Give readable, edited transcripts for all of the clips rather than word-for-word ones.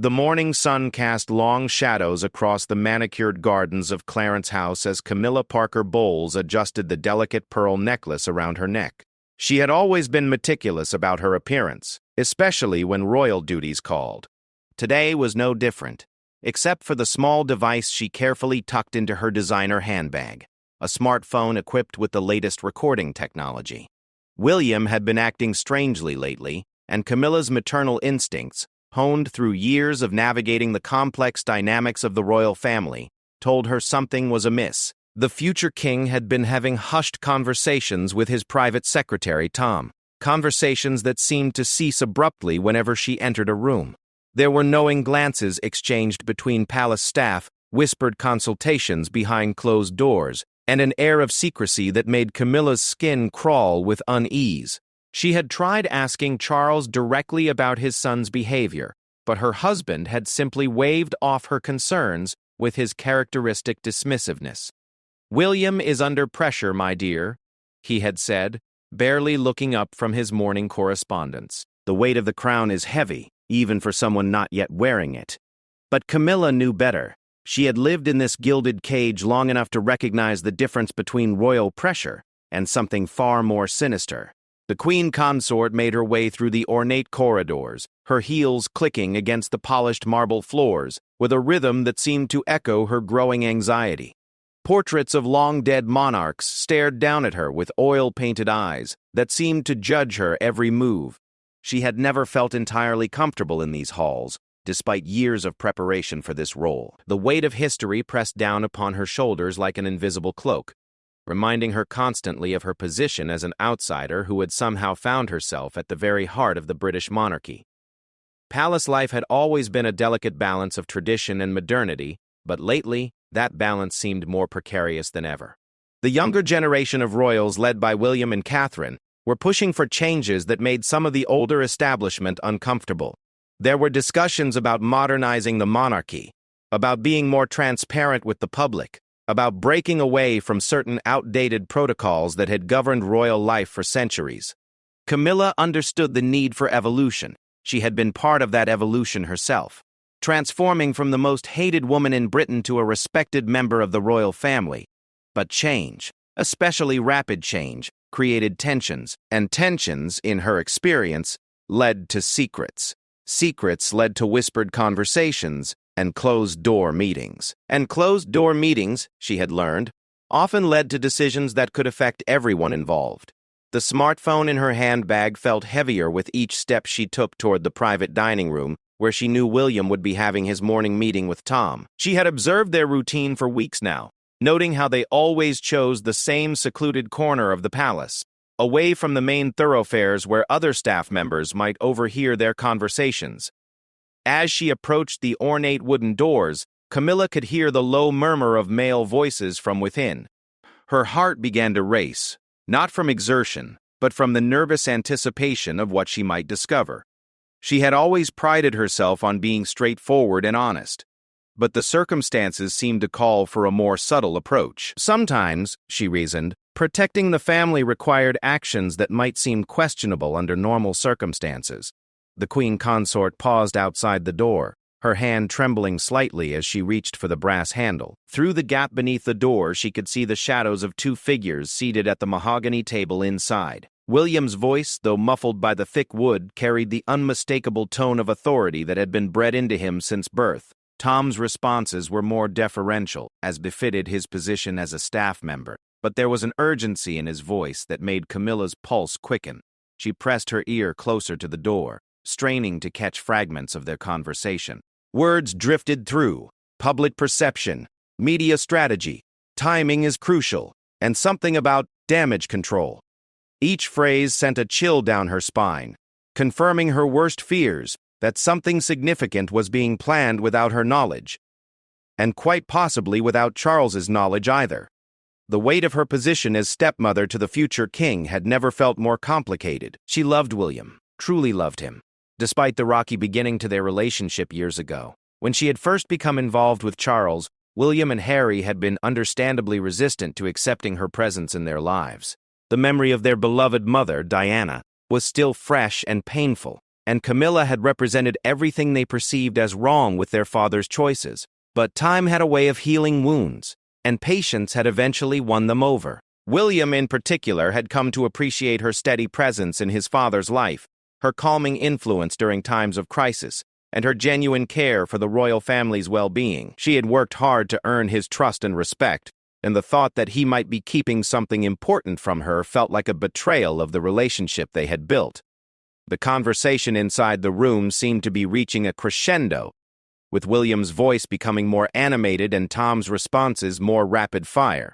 The morning sun cast long shadows across the manicured gardens of Clarence House as Camilla Parker Bowles adjusted the delicate pearl necklace around her neck. She had always been meticulous about her appearance, especially when royal duties called. Today was no different, except for the small device she carefully tucked into her designer handbag, a smartphone equipped with the latest recording technology. William had been acting strangely lately, and Camilla's maternal instincts, honed through years of navigating the complex dynamics of the royal family, told her something was amiss. The future king had been having hushed conversations with his private secretary, Tom, conversations that seemed to cease abruptly whenever she entered a room. There were knowing glances exchanged between palace staff, whispered consultations behind closed doors, and an air of secrecy that made Camilla's skin crawl with unease. She had tried asking Charles directly about his son's behavior, but her husband had simply waved off her concerns with his characteristic dismissiveness. "William is under pressure, my dear," he had said, barely looking up from his morning correspondence. The weight of the crown is heavy, even for someone not yet wearing it. But Camilla knew better. She had lived in this gilded cage long enough to recognize the difference between royal pressure and something far more sinister. The queen consort made her way through the ornate corridors, her heels clicking against the polished marble floors, with a rhythm that seemed to echo her growing anxiety. Portraits of long-dead monarchs stared down at her with oil-painted eyes that seemed to judge her every move. She had never felt entirely comfortable in these halls, despite years of preparation for this role. The weight of history pressed down upon her shoulders like an invisible cloak, reminding her constantly of her position as an outsider who had somehow found herself at the very heart of the British monarchy. Palace life had always been a delicate balance of tradition and modernity, but lately, that balance seemed more precarious than ever. The younger generation of royals, led by William and Catherine, were pushing for changes that made some of the older establishment uncomfortable. There were discussions about modernizing the monarchy, about being more transparent with the public, about breaking away from certain outdated protocols that had governed royal life for centuries. Camilla understood the need for evolution. She had been part of that evolution herself, transforming from the most hated woman in Britain to a respected member of the royal family. But change, especially rapid change, created tensions, and tensions, in her experience, led to secrets. Secrets led to whispered conversations and closed-door meetings. And closed-door meetings, she had learned, often led to decisions that could affect everyone involved. The smartphone in her handbag felt heavier with each step she took toward the private dining room, where she knew William would be having his morning meeting with Tom. She had observed their routine for weeks now, noting how they always chose the same secluded corner of the palace, away from the main thoroughfares where other staff members might overhear their conversations. As she approached the ornate wooden doors, Camilla could hear the low murmur of male voices from within. Her heart began to race, not from exertion, but from the nervous anticipation of what she might discover. She had always prided herself on being straightforward and honest, but the circumstances seemed to call for a more subtle approach. Sometimes, she reasoned, protecting the family required actions that might seem questionable under normal circumstances. The queen consort paused outside the door, her hand trembling slightly as she reached for the brass handle. Through the gap beneath the door, she could see the shadows of two figures seated at the mahogany table inside. William's voice, though muffled by the thick wood, carried the unmistakable tone of authority that had been bred into him since birth. Tom's responses were more deferential, as befitted his position as a staff member, but there was an urgency in his voice that made Camilla's pulse quicken. She pressed her ear closer to the door, straining to catch fragments of their conversation. Words drifted through: public perception, media strategy, timing is crucial, and something about damage control. Each phrase sent a chill down her spine, confirming her worst fears that something significant was being planned without her knowledge, and quite possibly without Charles's knowledge either. The weight of her position as stepmother to the future king had never felt more complicated. She loved William, truly loved him, despite the rocky beginning to their relationship years ago. When she had first become involved with Charles, William and Harry had been understandably resistant to accepting her presence in their lives. The memory of their beloved mother, Diana, was still fresh and painful. and Camilla had represented everything they perceived as wrong with their father's choices. But time had a way of healing wounds, and patience had eventually won them over. William, in particular, had come to appreciate her steady presence in his father's life, her calming influence during times of crisis, and her genuine care for the royal family's well-being. She had worked hard to earn his trust and respect, and the thought that he might be keeping something important from her felt like a betrayal of the relationship they had built. The conversation inside the room seemed to be reaching a crescendo, with William's voice becoming more animated and Tom's responses more rapid-fire.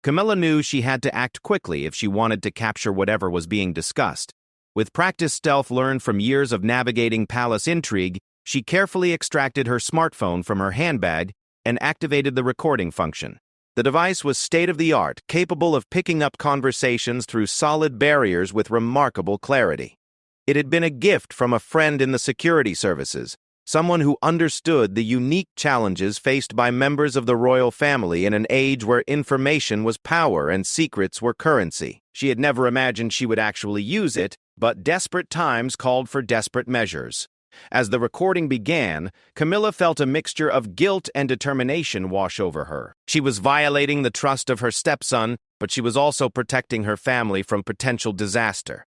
Camilla knew she had to act quickly if she wanted to capture whatever was being discussed. With practiced stealth learned from years of navigating palace intrigue, she carefully extracted her smartphone from her handbag and activated the recording function. The device was state-of-the-art, capable of picking up conversations through solid barriers with remarkable clarity. It had been a gift from a friend in the security services, someone who understood the unique challenges faced by members of the royal family in an age where information was power and secrets were currency. She had never imagined she would actually use it, but desperate times called for desperate measures. As the recording began, Camilla felt a mixture of guilt and determination wash over her. She was violating the trust of her stepson, but she was also protecting her family from potential disaster.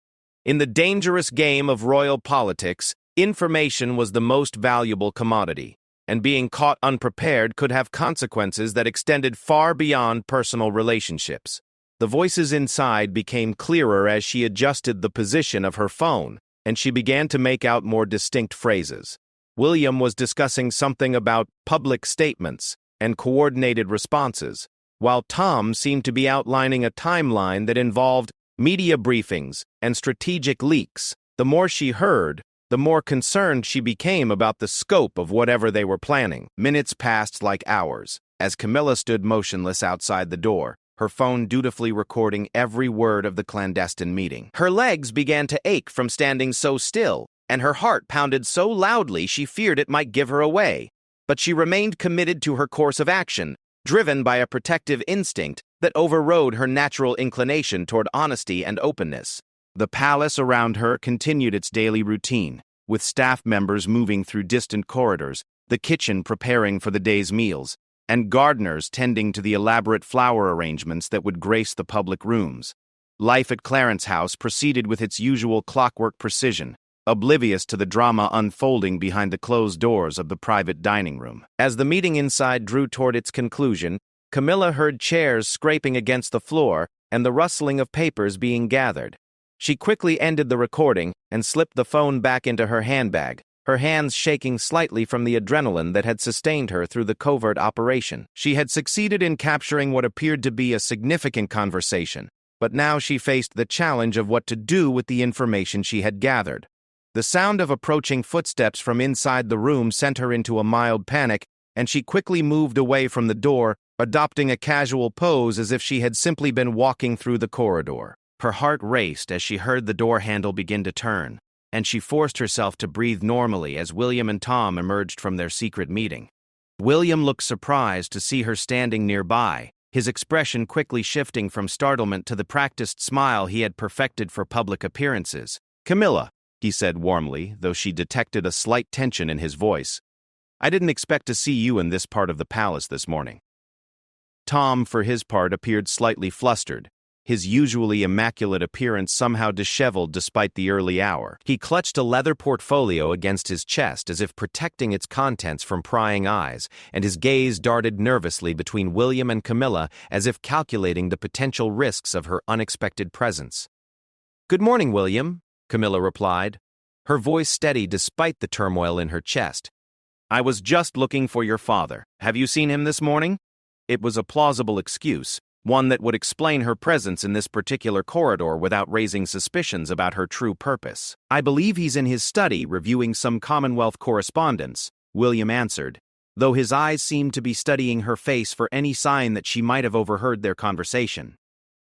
In the dangerous game of royal politics, information was the most valuable commodity, and being caught unprepared could have consequences that extended far beyond personal relationships. The voices inside became clearer as she adjusted the position of her phone, and she began to make out more distinct phrases. William was discussing something about public statements and coordinated responses, while Tom seemed to be outlining a timeline that involved media briefings and strategic leaks. The more she heard, the more concerned she became about the scope of whatever they were planning. Minutes passed like hours, as Camilla stood motionless outside the door, her phone dutifully recording every word of the clandestine meeting. Her legs began to ache from standing so still, and her heart pounded so loudly she feared it might give her away. But she remained committed to her course of action, driven by a protective instinct that overrode her natural inclination toward honesty and openness. The palace around her continued its daily routine, with staff members moving through distant corridors, the kitchen preparing for the day's meals, and gardeners tending to the elaborate flower arrangements that would grace the public rooms. Life at Clarence House proceeded with its usual clockwork precision, oblivious to the drama unfolding behind the closed doors of the private dining room. As the meeting inside drew toward its conclusion, Camilla heard chairs scraping against the floor and the rustling of papers being gathered. She quickly ended the recording and slipped the phone back into her handbag, her hands shaking slightly from the adrenaline that had sustained her through the covert operation. She had succeeded in capturing what appeared to be a significant conversation, but now she faced the challenge of what to do with the information she had gathered. The sound of approaching footsteps from inside the room sent her into a mild panic, and she quickly moved away from the door, adopting a casual pose as if she had simply been walking through the corridor. Her heart raced as she heard the door handle begin to turn, and she forced herself to breathe normally as William and Tom emerged from their secret meeting. William looked surprised to see her standing nearby, his expression quickly shifting from startlement to the practiced smile he had perfected for public appearances. "Camilla," he said warmly, though she detected a slight tension in his voice. "I didn't expect to see you in this part of the palace this morning." Tom, for his part, appeared slightly flustered, his usually immaculate appearance somehow disheveled despite the early hour. He clutched a leather portfolio against his chest as if protecting its contents from prying eyes, and his gaze darted nervously between William and Camilla as if calculating the potential risks of her unexpected presence. "Good morning, William," Camilla replied, her voice steady despite the turmoil in her chest. "I was just looking for your father. Have you seen him this morning?" It was a plausible excuse, one that would explain her presence in this particular corridor without raising suspicions about her true purpose. "I believe he's in his study reviewing some Commonwealth correspondence," William answered, though his eyes seemed to be studying her face for any sign that she might have overheard their conversation.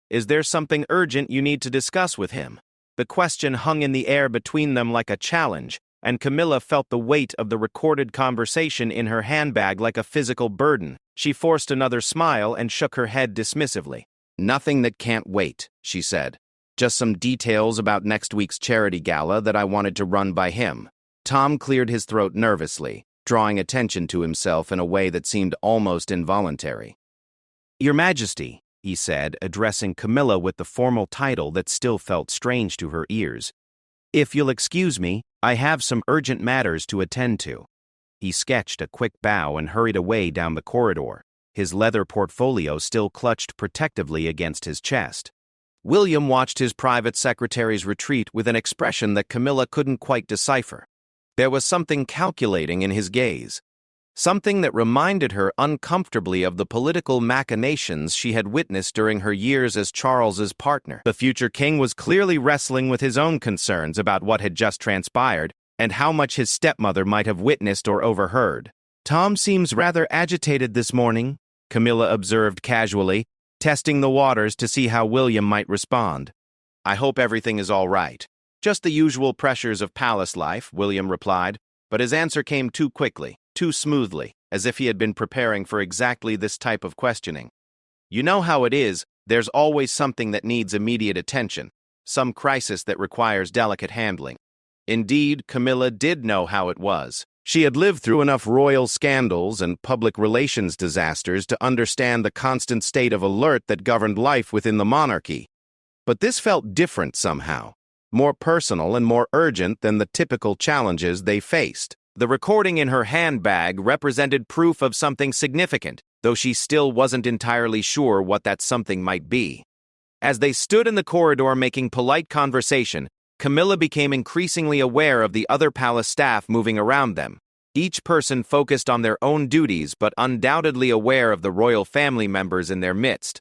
"Is there something urgent you need to discuss with him?" The question hung in the air between them like a challenge, and Camilla felt the weight of the recorded conversation in her handbag like a physical burden. She forced another smile and shook her head dismissively. "Nothing that can't wait," she said. Just some details about next week's charity gala that I wanted to run by him. Tom cleared his throat nervously, drawing attention to himself in a way that seemed almost involuntary. "Your Majesty," he said, addressing Camilla with the formal title that still felt strange to her ears. "If you'll excuse me, I have some urgent matters to attend to." He sketched a quick bow and hurried away down the corridor, his leather portfolio still clutched protectively against his chest. William watched his private secretary's retreat with an expression that Camilla couldn't quite decipher. There was something calculating in his gaze, something that reminded her uncomfortably of the political machinations she had witnessed during her years as Charles's partner. The future king was clearly wrestling with his own concerns about what had just transpired and how much his stepmother might have witnessed or overheard. "Tom seems rather agitated this morning," Camilla observed casually, testing the waters to see how William might respond. "I hope everything is all right. Just the usual pressures of palace life," William replied, but his answer came too quickly, too smoothly, as if he had been preparing for exactly this type of questioning. "You know how it is, there's always something that needs immediate attention, some crisis that requires delicate handling." Indeed, Camilla did know how it was. She had lived through enough royal scandals and public relations disasters to understand the constant state of alert that governed life within the monarchy. But this felt different somehow, more personal and more urgent than the typical challenges they faced. The recording in her handbag represented proof of something significant, though she still wasn't entirely sure what that something might be. As they stood in the corridor making polite conversation, Camilla became increasingly aware of the other palace staff moving around them, each person focused on their own duties but undoubtedly aware of the royal family members in their midst.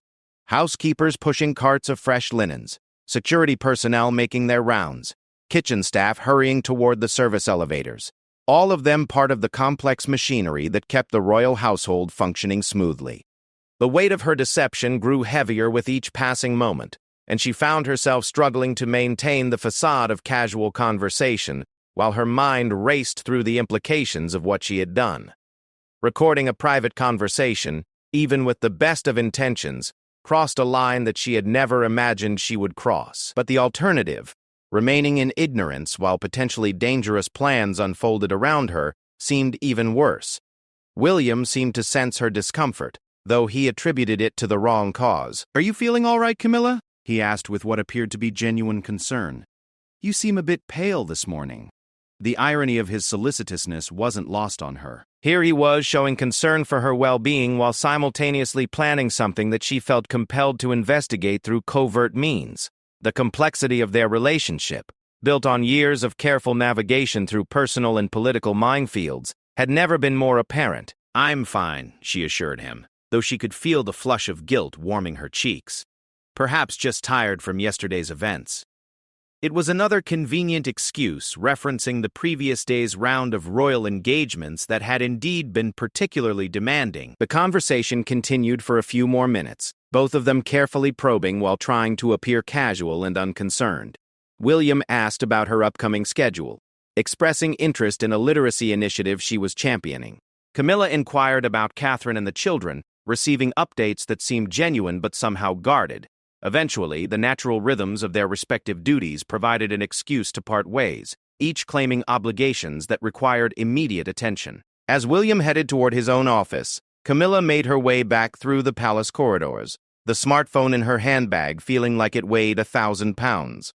Housekeepers pushing carts of fresh linens, security personnel making their rounds, kitchen staff hurrying toward the service elevators, all of them part of the complex machinery that kept the royal household functioning smoothly. The weight of her deception grew heavier with each passing moment, and she found herself struggling to maintain the facade of casual conversation while her mind raced through the implications of what she had done. Recording a private conversation, even with the best of intentions, crossed a line that she had never imagined she would cross. But the alternative, remaining in ignorance while potentially dangerous plans unfolded around her, seemed even worse. William seemed to sense her discomfort, though he attributed it to the wrong cause. "Are you feeling all right, Camilla?" he asked with what appeared to be genuine concern. "You seem a bit pale this morning." The irony of his solicitousness wasn't lost on her. Here he was showing concern for her well-being while simultaneously planning something that she felt compelled to investigate through covert means. The complexity of their relationship, built on years of careful navigation through personal and political minefields, had never been more apparent. "I'm fine," she assured him, though she could feel the flush of guilt warming her cheeks. Perhaps just tired from yesterday's events. It was another convenient excuse referencing the previous day's round of royal engagements that had indeed been particularly demanding. The conversation continued for a few more minutes, both of them carefully probing while trying to appear casual and unconcerned. William asked about her upcoming schedule, expressing interest in a literacy initiative she was championing. Camilla inquired about Catherine and the children, receiving updates that seemed genuine but somehow guarded. Eventually, the natural rhythms of their respective duties provided an excuse to part ways, each claiming obligations that required immediate attention. As William headed toward his own office, Camilla made her way back through the palace corridors, the smartphone in her handbag feeling like it weighed 1,000 pounds.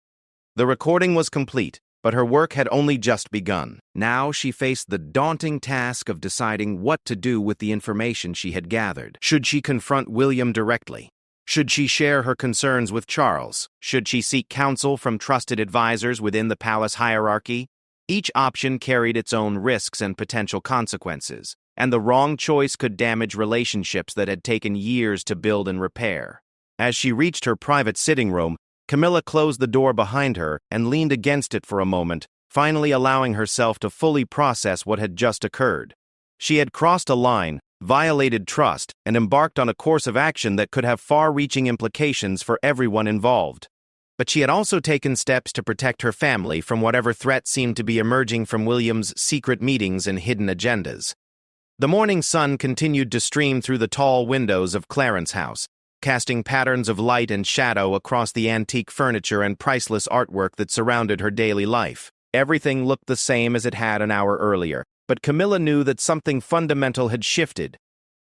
The recording was complete, but her work had only just begun. Now she faced the daunting task of deciding what to do with the information she had gathered. Should she confront William directly? Should she share her concerns with Charles? Should she seek counsel from trusted advisors within the palace hierarchy? Each option carried its own risks and potential consequences, and the wrong choice could damage relationships that had taken years to build and repair. As she reached her private sitting room, Camilla closed the door behind her and leaned against it for a moment, finally allowing herself to fully process what had just occurred. She had crossed a line, violated trust, and embarked on a course of action that could have far-reaching implications for everyone involved. But she had also taken steps to protect her family from whatever threat seemed to be emerging from William's secret meetings and hidden agendas. The morning sun continued to stream through the tall windows of Clarence House, casting patterns of light and shadow across the antique furniture and priceless artwork that surrounded her daily life. Everything looked the same as it had an hour earlier, but Camilla knew that something fundamental had shifted.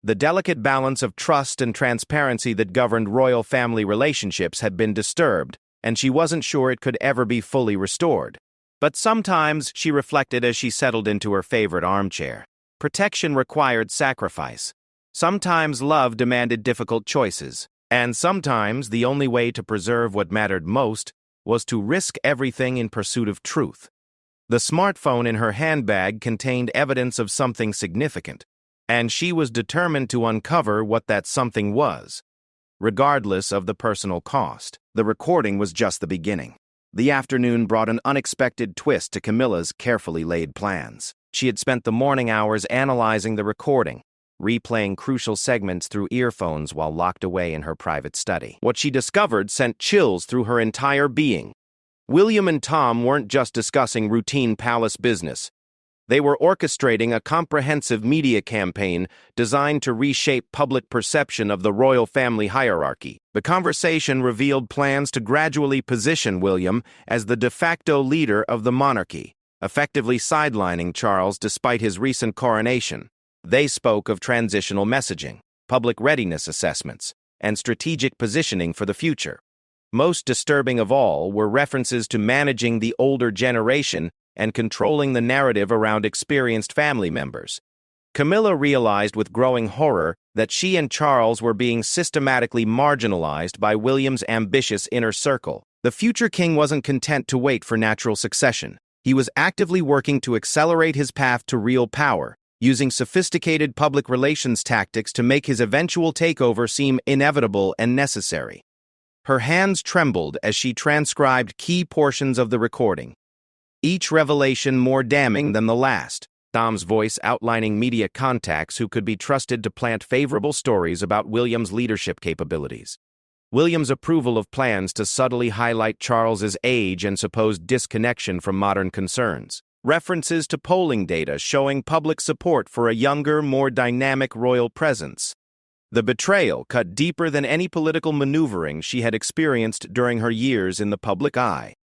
The delicate balance of trust and transparency that governed royal family relationships had been disturbed, and she wasn't sure it could ever be fully restored. But sometimes, she reflected as she settled into her favorite armchair, protection required sacrifice. Sometimes love demanded difficult choices, and sometimes the only way to preserve what mattered most was to risk everything in pursuit of truth. The smartphone in her handbag contained evidence of something significant, and she was determined to uncover what that something was, regardless of the personal cost. The recording was just the beginning. The afternoon brought an unexpected twist to Camilla's carefully laid plans. She had spent the morning hours analyzing the recording, replaying crucial segments through earphones while locked away in her private study. What she discovered sent chills through her entire being. William and Tom weren't just discussing routine palace business. They were orchestrating a comprehensive media campaign designed to reshape public perception of the royal family hierarchy. The conversation revealed plans to gradually position William as the de facto leader of the monarchy, effectively sidelining Charles despite his recent coronation. They spoke of transitional messaging, public readiness assessments, and strategic positioning for the future. Most disturbing of all were references to managing the older generation and controlling the narrative around experienced family members. Camilla realized with growing horror that she and Charles were being systematically marginalized by William's ambitious inner circle. The future king wasn't content to wait for natural succession. He was actively working to accelerate his path to real power, using sophisticated public relations tactics to make his eventual takeover seem inevitable and necessary. Her hands trembled as she transcribed key portions of the recording, each revelation more damning than the last. Tom's voice outlining media contacts who could be trusted to plant favorable stories about William's leadership capabilities. William's approval of plans to subtly highlight Charles's age and supposed disconnection from modern concerns. References to polling data showing public support for a younger, more dynamic royal presence. The betrayal cut deeper than any political maneuvering she had experienced during her years in the public eye.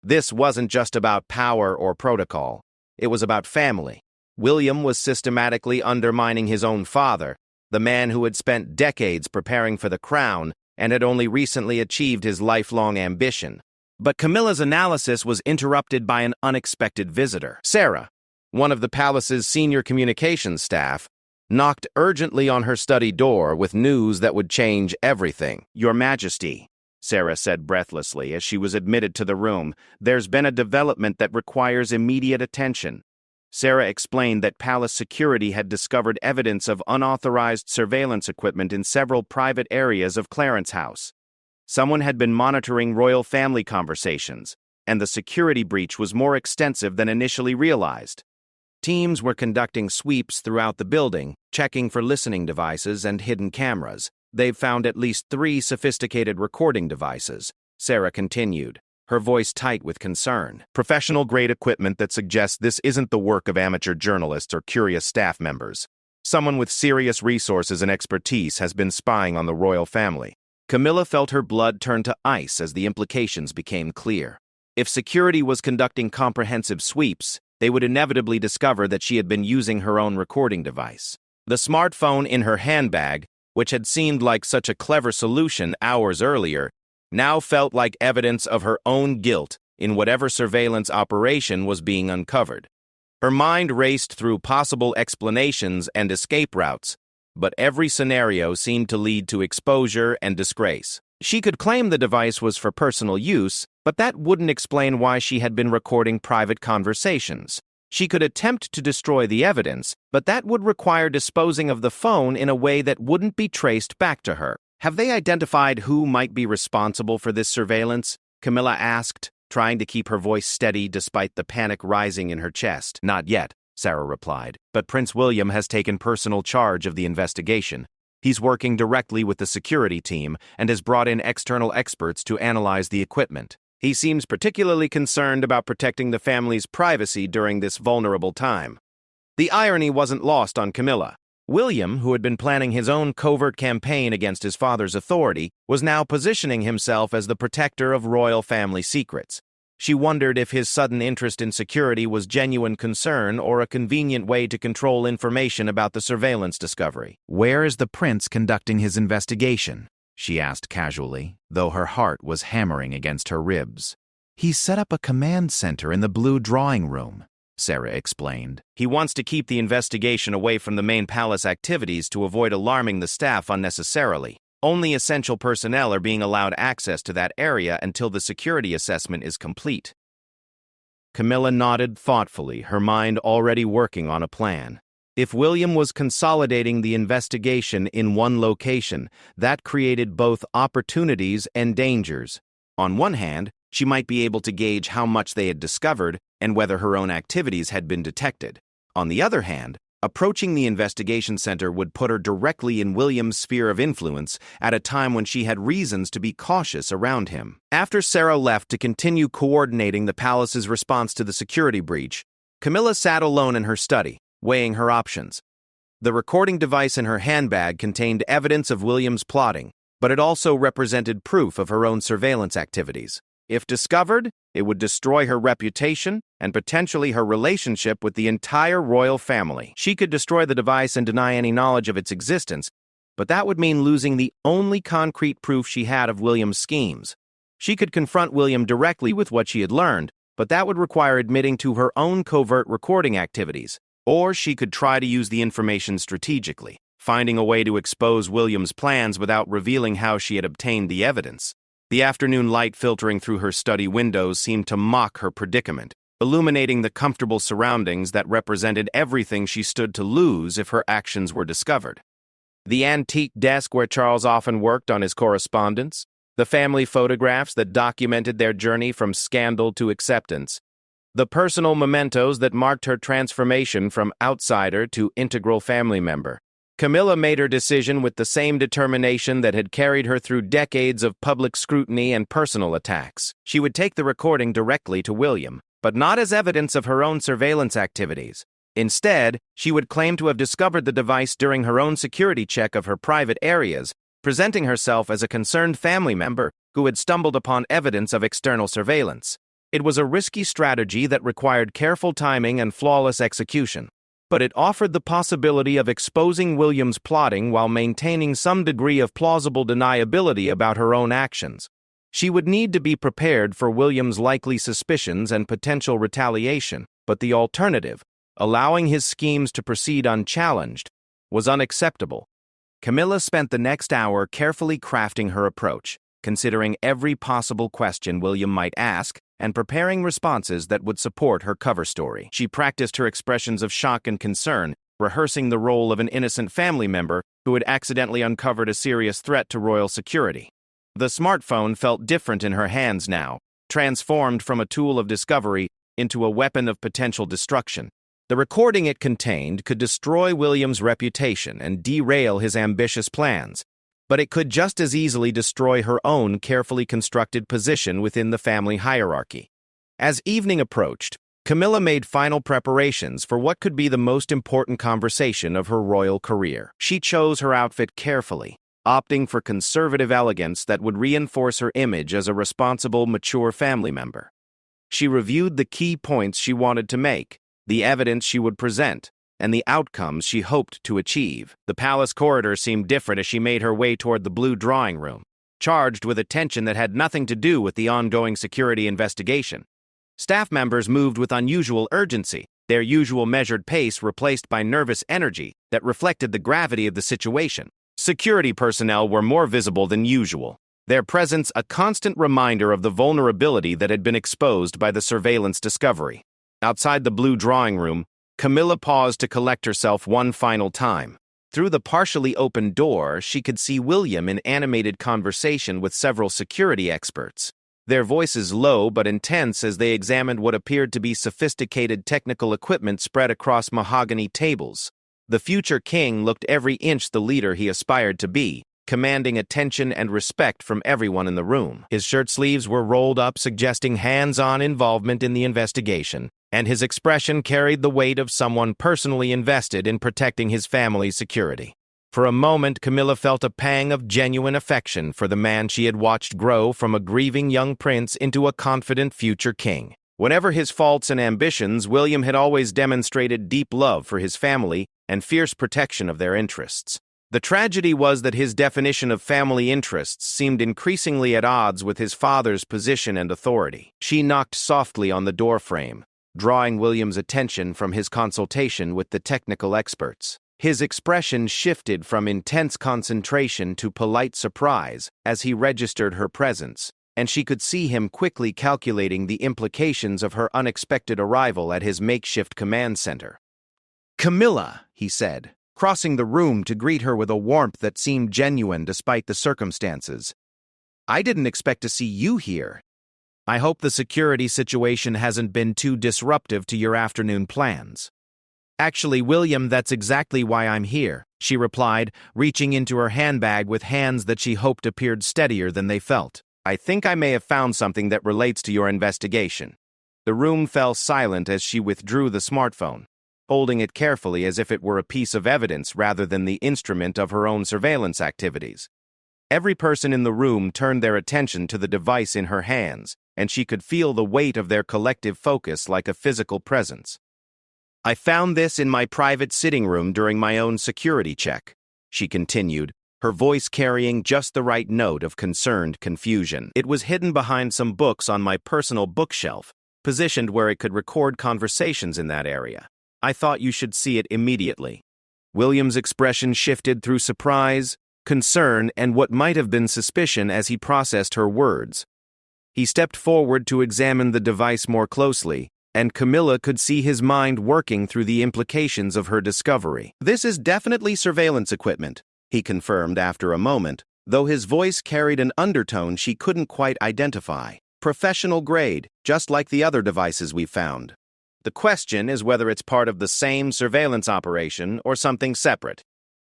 This wasn't just about power or protocol. It was about family. William was systematically undermining his own father, the man who had spent decades preparing for the crown and had only recently achieved his lifelong ambition. But Camilla's analysis was interrupted by an unexpected visitor. Sarah, one of the palace's senior communications staff, knocked urgently on her study door with news that would change everything. "Your Majesty," Sarah said breathlessly as she was admitted to the room, "there's been a development that requires immediate attention." Sarah explained that palace security had discovered evidence of unauthorized surveillance equipment in several private areas of Clarence House. Someone had been monitoring royal family conversations, and the security breach was more extensive than initially realized. Teams were conducting sweeps throughout the building, checking for listening devices and hidden cameras. They've found at least 3 sophisticated recording devices, Sarah continued, her voice tight with concern. Professional-grade equipment that suggests this isn't the work of amateur journalists or curious staff members. Someone with serious resources and expertise has been spying on the royal family. Camilla felt her blood turn to ice as the implications became clear. If security was conducting comprehensive sweeps, they would inevitably discover that she had been using her own recording device. The smartphone in her handbag, which had seemed like such a clever solution hours earlier, now felt like evidence of her own guilt in whatever surveillance operation was being uncovered. Her mind raced through possible explanations and escape routes, but every scenario seemed to lead to exposure and disgrace. She could claim the device was for personal use, but that wouldn't explain why she had been recording private conversations. She could attempt to destroy the evidence, but that would require disposing of the phone in a way that wouldn't be traced back to her. "Have they identified who might be responsible for this surveillance?" Camilla asked, trying to keep her voice steady despite the panic rising in her chest. "Not yet," Sarah replied, "but Prince William has taken personal charge of the investigation. He's working directly with the security team and has brought in external experts to analyze the equipment. He seems particularly concerned about protecting the family's privacy during this vulnerable time." The irony wasn't lost on Camilla. William, who had been planning his own covert campaign against his father's authority, was now positioning himself as the protector of royal family secrets. She wondered if his sudden interest in security was genuine concern or a convenient way to control information about the surveillance discovery. "Where is the prince conducting his investigation?" she asked casually, though her heart was hammering against her ribs. "He's set up a command center in the blue drawing room," Sarah explained. "He wants to keep the investigation away from the main palace activities to avoid alarming the staff unnecessarily. Only essential personnel are being allowed access to that area until the security assessment is complete." Camilla nodded thoughtfully, her mind already working on a plan. If William was consolidating the investigation in one location, that created both opportunities and dangers. On one hand, she might be able to gauge how much they had discovered and whether her own activities had been detected. On the other hand, approaching the investigation center would put her directly in William's sphere of influence at a time when she had reasons to be cautious around him. After Sarah left to continue coordinating the palace's response to the security breach, Camilla sat alone in her study, weighing her options. The recording device in her handbag contained evidence of William's plotting, but it also represented proof of her own surveillance activities. If discovered, it would destroy her reputation and potentially her relationship with the entire royal family. She could destroy the device and deny any knowledge of its existence, but that would mean losing the only concrete proof she had of William's schemes. She could confront William directly with what she had learned, but that would require admitting to her own covert recording activities. Or she could try to use the information strategically, finding a way to expose William's plans without revealing how she had obtained the evidence. The afternoon light filtering through her study windows seemed to mock her predicament, illuminating the comfortable surroundings that represented everything she stood to lose if her actions were discovered. The antique desk where Charles often worked on his correspondence, the family photographs that documented their journey from scandal to acceptance, the personal mementos that marked her transformation from outsider to integral family member. Camilla made her decision with the same determination that had carried her through decades of public scrutiny and personal attacks. She would take the recording directly to William, but not as evidence of her own surveillance activities. Instead, she would claim to have discovered the device during her own security check of her private areas, presenting herself as a concerned family member who had stumbled upon evidence of external surveillance. It was a risky strategy that required careful timing and flawless execution, but it offered the possibility of exposing William's plotting while maintaining some degree of plausible deniability about her own actions. She would need to be prepared for William's likely suspicions and potential retaliation, but the alternative, allowing his schemes to proceed unchallenged, was unacceptable. Camilla spent the next hour carefully crafting her approach, considering every possible question William might ask and preparing responses that would support her cover story. She practiced her expressions of shock and concern, rehearsing the role of an innocent family member who had accidentally uncovered a serious threat to royal security. The smartphone felt different in her hands now, transformed from a tool of discovery into a weapon of potential destruction. The recording it contained could destroy William's reputation and derail his ambitious plans, but it could just as easily destroy her own carefully constructed position within the family hierarchy. As evening approached, Camilla made final preparations for what could be the most important conversation of her royal career. She chose her outfit carefully, opting for conservative elegance that would reinforce her image as a responsible, mature family member. She reviewed the key points she wanted to make, the evidence she would present, and the outcomes she hoped to achieve. The palace corridor seemed different as she made her way toward the blue drawing room, charged with attention that had nothing to do with the ongoing security investigation. Staff members moved with unusual urgency, their usual measured pace replaced by nervous energy that reflected the gravity of the situation. Security personnel were more visible than usual, their presence a constant reminder of the vulnerability that had been exposed by the surveillance discovery. Outside the blue drawing room, Camilla paused to collect herself one final time. Through the partially open door, she could see William in animated conversation with several security experts, their voices low but intense as they examined what appeared to be sophisticated technical equipment spread across mahogany tables. The future king looked every inch the leader he aspired to be, commanding attention and respect from everyone in the room. His shirt sleeves were rolled up, suggesting hands-on involvement in the investigation, and his expression carried the weight of someone personally invested in protecting his family's security. For a moment, Camilla felt a pang of genuine affection for the man she had watched grow from a grieving young prince into a confident future king. Whatever his faults and ambitions, William had always demonstrated deep love for his family and fierce protection of their interests. The tragedy was that his definition of family interests seemed increasingly at odds with his father's position and authority. She knocked softly on the doorframe, drawing William's attention from his consultation with the technical experts. His expression shifted from intense concentration to polite surprise as he registered her presence, and she could see him quickly calculating the implications of her unexpected arrival at his makeshift command center. "Camilla," he said, crossing the room to greet her with a warmth that seemed genuine despite the circumstances. "I didn't expect to see you here. I hope the security situation hasn't been too disruptive to your afternoon plans." "Actually, William, that's exactly why I'm here," she replied, reaching into her handbag with hands that she hoped appeared steadier than they felt. "I think I may have found something that relates to your investigation." The room fell silent as she withdrew the smartphone, holding it carefully as if it were a piece of evidence rather than the instrument of her own surveillance activities. Every person in the room turned their attention to the device in her hands, and she could feel the weight of their collective focus like a physical presence. "I found this in my private sitting room during my own security check," she continued, her voice carrying just the right note of concerned confusion. "It was hidden behind some books on my personal bookshelf, positioned where it could record conversations in that area. I thought you should see it immediately." William's expression shifted through surprise, concern, and what might have been suspicion as he processed her words. He stepped forward to examine the device more closely, and Camilla could see his mind working through the implications of her discovery. "This is definitely surveillance equipment," he confirmed after a moment, though his voice carried an undertone she couldn't quite identify. "Professional grade, just like the other devices we found. The question is whether it's part of the same surveillance operation or something separate."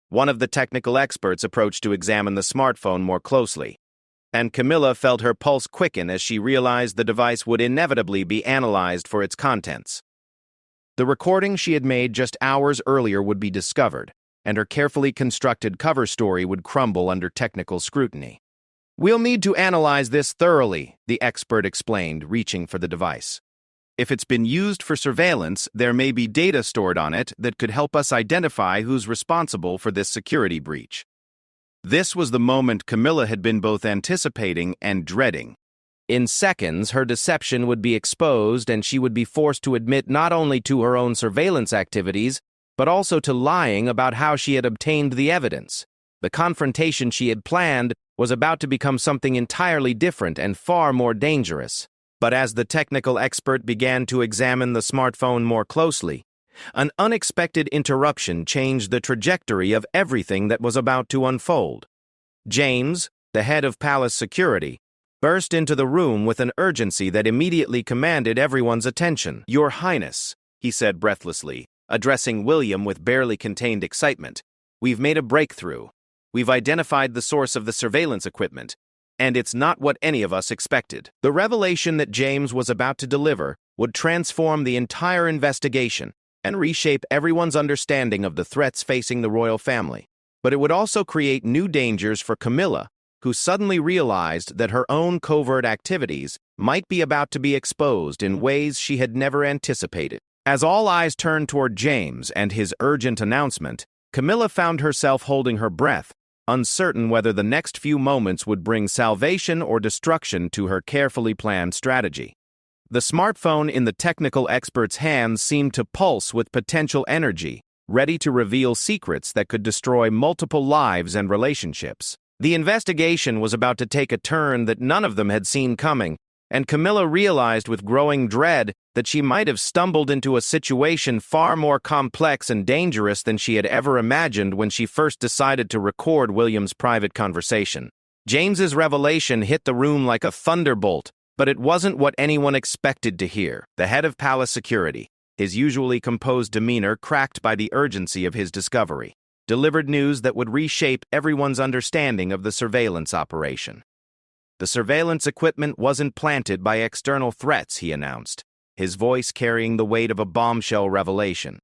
One of the technical experts approached to examine the smartphone more closely, and Camilla felt her pulse quicken as she realized the device would inevitably be analyzed for its contents. The recording she had made just hours earlier would be discovered, and her carefully constructed cover story would crumble under technical scrutiny. "We'll need to analyze this thoroughly," the expert explained, reaching for the device. "If it's been used for surveillance, there may be data stored on it that could help us identify who's responsible for this security breach." This was the moment Camilla had been both anticipating and dreading. In seconds, her deception would be exposed, and she would be forced to admit not only to her own surveillance activities, but also to lying about how she had obtained the evidence. The confrontation she had planned was about to become something entirely different and far more dangerous. But as the technical expert began to examine the smartphone more closely, an unexpected interruption changed the trajectory of everything that was about to unfold. James, the head of palace security, burst into the room with an urgency that immediately commanded everyone's attention. "Your Highness," he said breathlessly, addressing William with barely contained excitement, "we've made a breakthrough. We've identified the source of the surveillance equipment, and it's not what any of us expected." The revelation that James was about to deliver would transform the entire investigation and reshape everyone's understanding of the threats facing the royal family. But it would also create new dangers for Camilla, who suddenly realized that her own covert activities might be about to be exposed in ways she had never anticipated. As all eyes turned toward James and his urgent announcement, Camilla found herself holding her breath, uncertain whether the next few moments would bring salvation or destruction to her carefully planned strategy. The smartphone in the technical expert's hands seemed to pulse with potential energy, ready to reveal secrets that could destroy multiple lives and relationships. The investigation was about to take a turn that none of them had seen coming, and Camilla realized with growing dread that she might have stumbled into a situation far more complex and dangerous than she had ever imagined when she first decided to record William's private conversation. James's revelation hit the room like a thunderbolt, but it wasn't what anyone expected to hear. The head of palace security, his usually composed demeanor cracked by the urgency of his discovery, delivered news that would reshape everyone's understanding of the surveillance operation. The surveillance equipment wasn't planted by external threats, he announced. his voice carrying the weight of a bombshell revelation.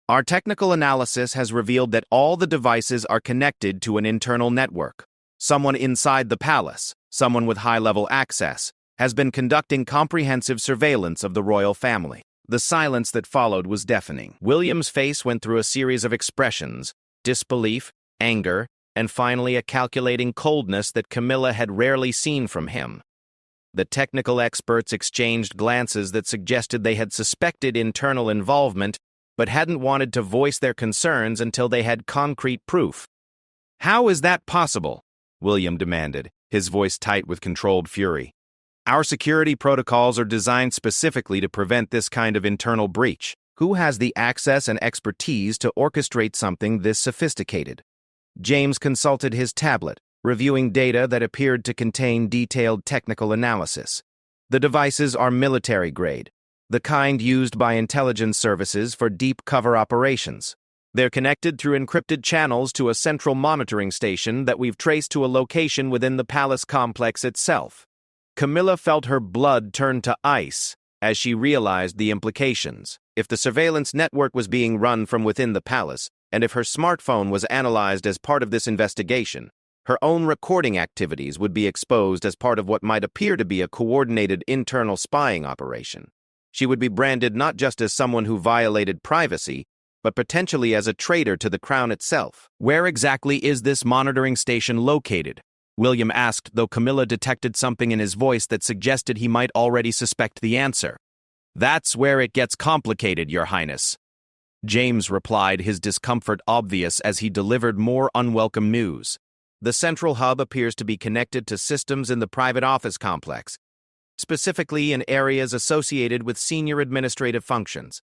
Our technical analysis has revealed that all the devices are connected to an internal network. Someone inside the palace, someone with high-level access, has been conducting comprehensive surveillance of the royal family. The silence that followed was deafening. William's face went through a series of expressions: disbelief, anger, and finally a calculating coldness that Camilla had rarely seen from him. The technical experts exchanged glances that suggested they had suspected internal involvement, but hadn't wanted to voice their concerns until they had concrete proof. "How is that possible?" William demanded, his voice tight with controlled fury. "Our security protocols are designed specifically to prevent this kind of internal breach. Who has the access and expertise to orchestrate something this sophisticated?" James consulted his tablet, reviewing data that appeared to contain detailed technical analysis. The devices are military-grade, the kind used by intelligence services for deep cover operations. They're connected through encrypted channels to a central monitoring station that we've traced to a location within the palace complex itself. Camilla felt her blood turn to ice as she realized the implications. If the surveillance network was being run from within the palace, and if her smartphone was analyzed as part of this investigation, her own recording activities would be exposed as part of what might appear to be a coordinated internal spying operation. She would be branded not just as someone who violated privacy, but potentially as a traitor to the crown itself. "Where exactly is this monitoring station located?" William asked, though Camilla detected something in his voice that suggested he might already suspect the answer. "That's where it gets complicated, Your Highness," James replied, his discomfort obvious as he delivered more unwelcome news. "The central hub appears to be connected to systems in the private office complex, specifically in areas associated with senior administrative functions."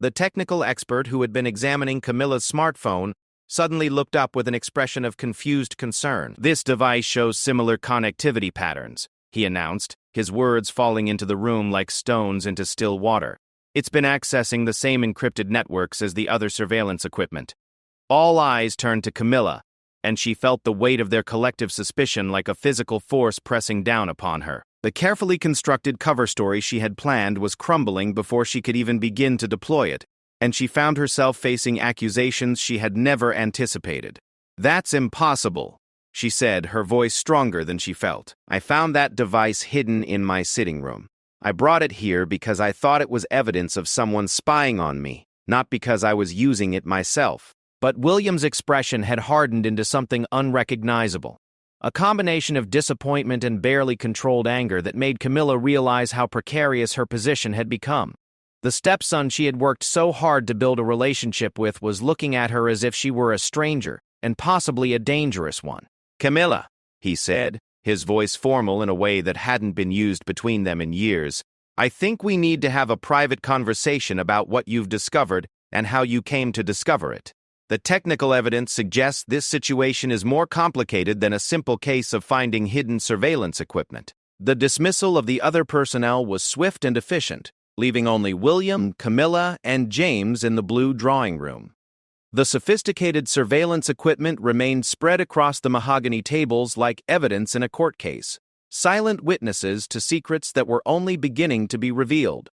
The technical expert who had been examining Camilla's smartphone suddenly looked up with an expression of confused concern. "This device shows similar connectivity patterns," he announced, his words falling into the room like stones into still water. "It's been accessing the same encrypted networks as the other surveillance equipment." All eyes turned to Camilla, and she felt the weight of their collective suspicion like a physical force pressing down upon her. The carefully constructed cover story she had planned was crumbling before she could even begin to deploy it, and she found herself facing accusations she had never anticipated. "That's impossible," she said, her voice stronger than she felt. "I found that device hidden in my sitting room. I brought it here because I thought it was evidence of someone spying on me, not because I was using it myself." But William's expression had hardened into something unrecognizable. A combination of disappointment and barely controlled anger that made Camilla realize how precarious her position had become. The stepson she had worked so hard to build a relationship with was looking at her as if she were a stranger, and possibly a dangerous one. "Camilla," he said, his voice formal in a way that hadn't been used between them in years, "I think we need to have a private conversation about what you've discovered and how you came to discover it. The technical evidence suggests this situation is more complicated than a simple case of finding hidden surveillance equipment." The dismissal of the other personnel was swift and efficient, leaving only William, Camilla, and James in the blue drawing room. The sophisticated surveillance equipment remained spread across the mahogany tables like evidence in a court case, silent witnesses to secrets that were only beginning to be revealed.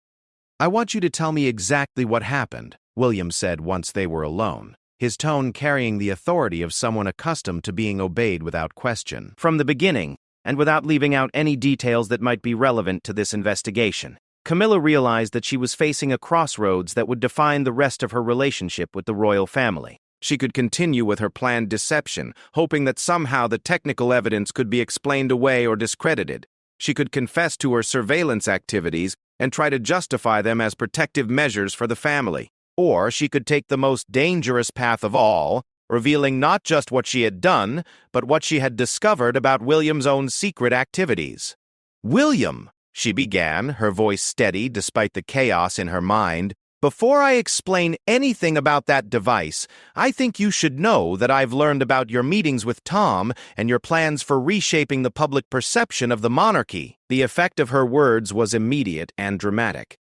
"I want you to tell me exactly what happened," William said once they were alone, his tone carrying the authority of someone accustomed to being obeyed without question. "From the beginning, and without leaving out any details that might be relevant to this investigation." Camilla realized that she was facing a crossroads that would define the rest of her relationship with the royal family. She could continue with her planned deception, hoping that somehow the technical evidence could be explained away or discredited. She could confess to her surveillance activities and try to justify them as protective measures for the family. Or she could take the most dangerous path of all, revealing not just what she had done, but what she had discovered about William's own secret activities. "William," she began, her voice steady despite the chaos in her mind, "before I explain anything about that device, I think you should know that I've learned about your meetings with Tom and your plans for reshaping the public perception of the monarchy." The effect of her words was immediate and dramatic.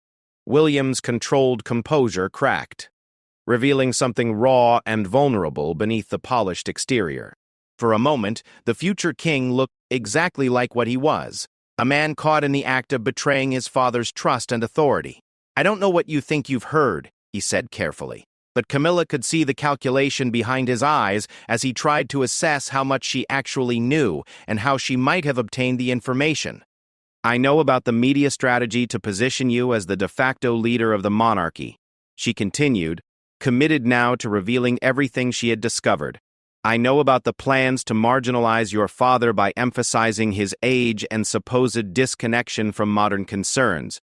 William's controlled composure cracked, revealing something raw and vulnerable beneath the polished exterior. For a moment, the future king looked exactly like what he was, A man caught in the act of betraying his father's trust and authority. I don't know what you think you've heard, he said carefully. But Camilla could see the calculation behind his eyes as he tried to assess how much she actually knew and how she might have obtained the information. I know about the media strategy to position you as the de facto leader of the monarchy, she continued, committed now to revealing everything she had discovered. I know about the plans to marginalize your father by emphasizing his age and supposed disconnection from modern concerns.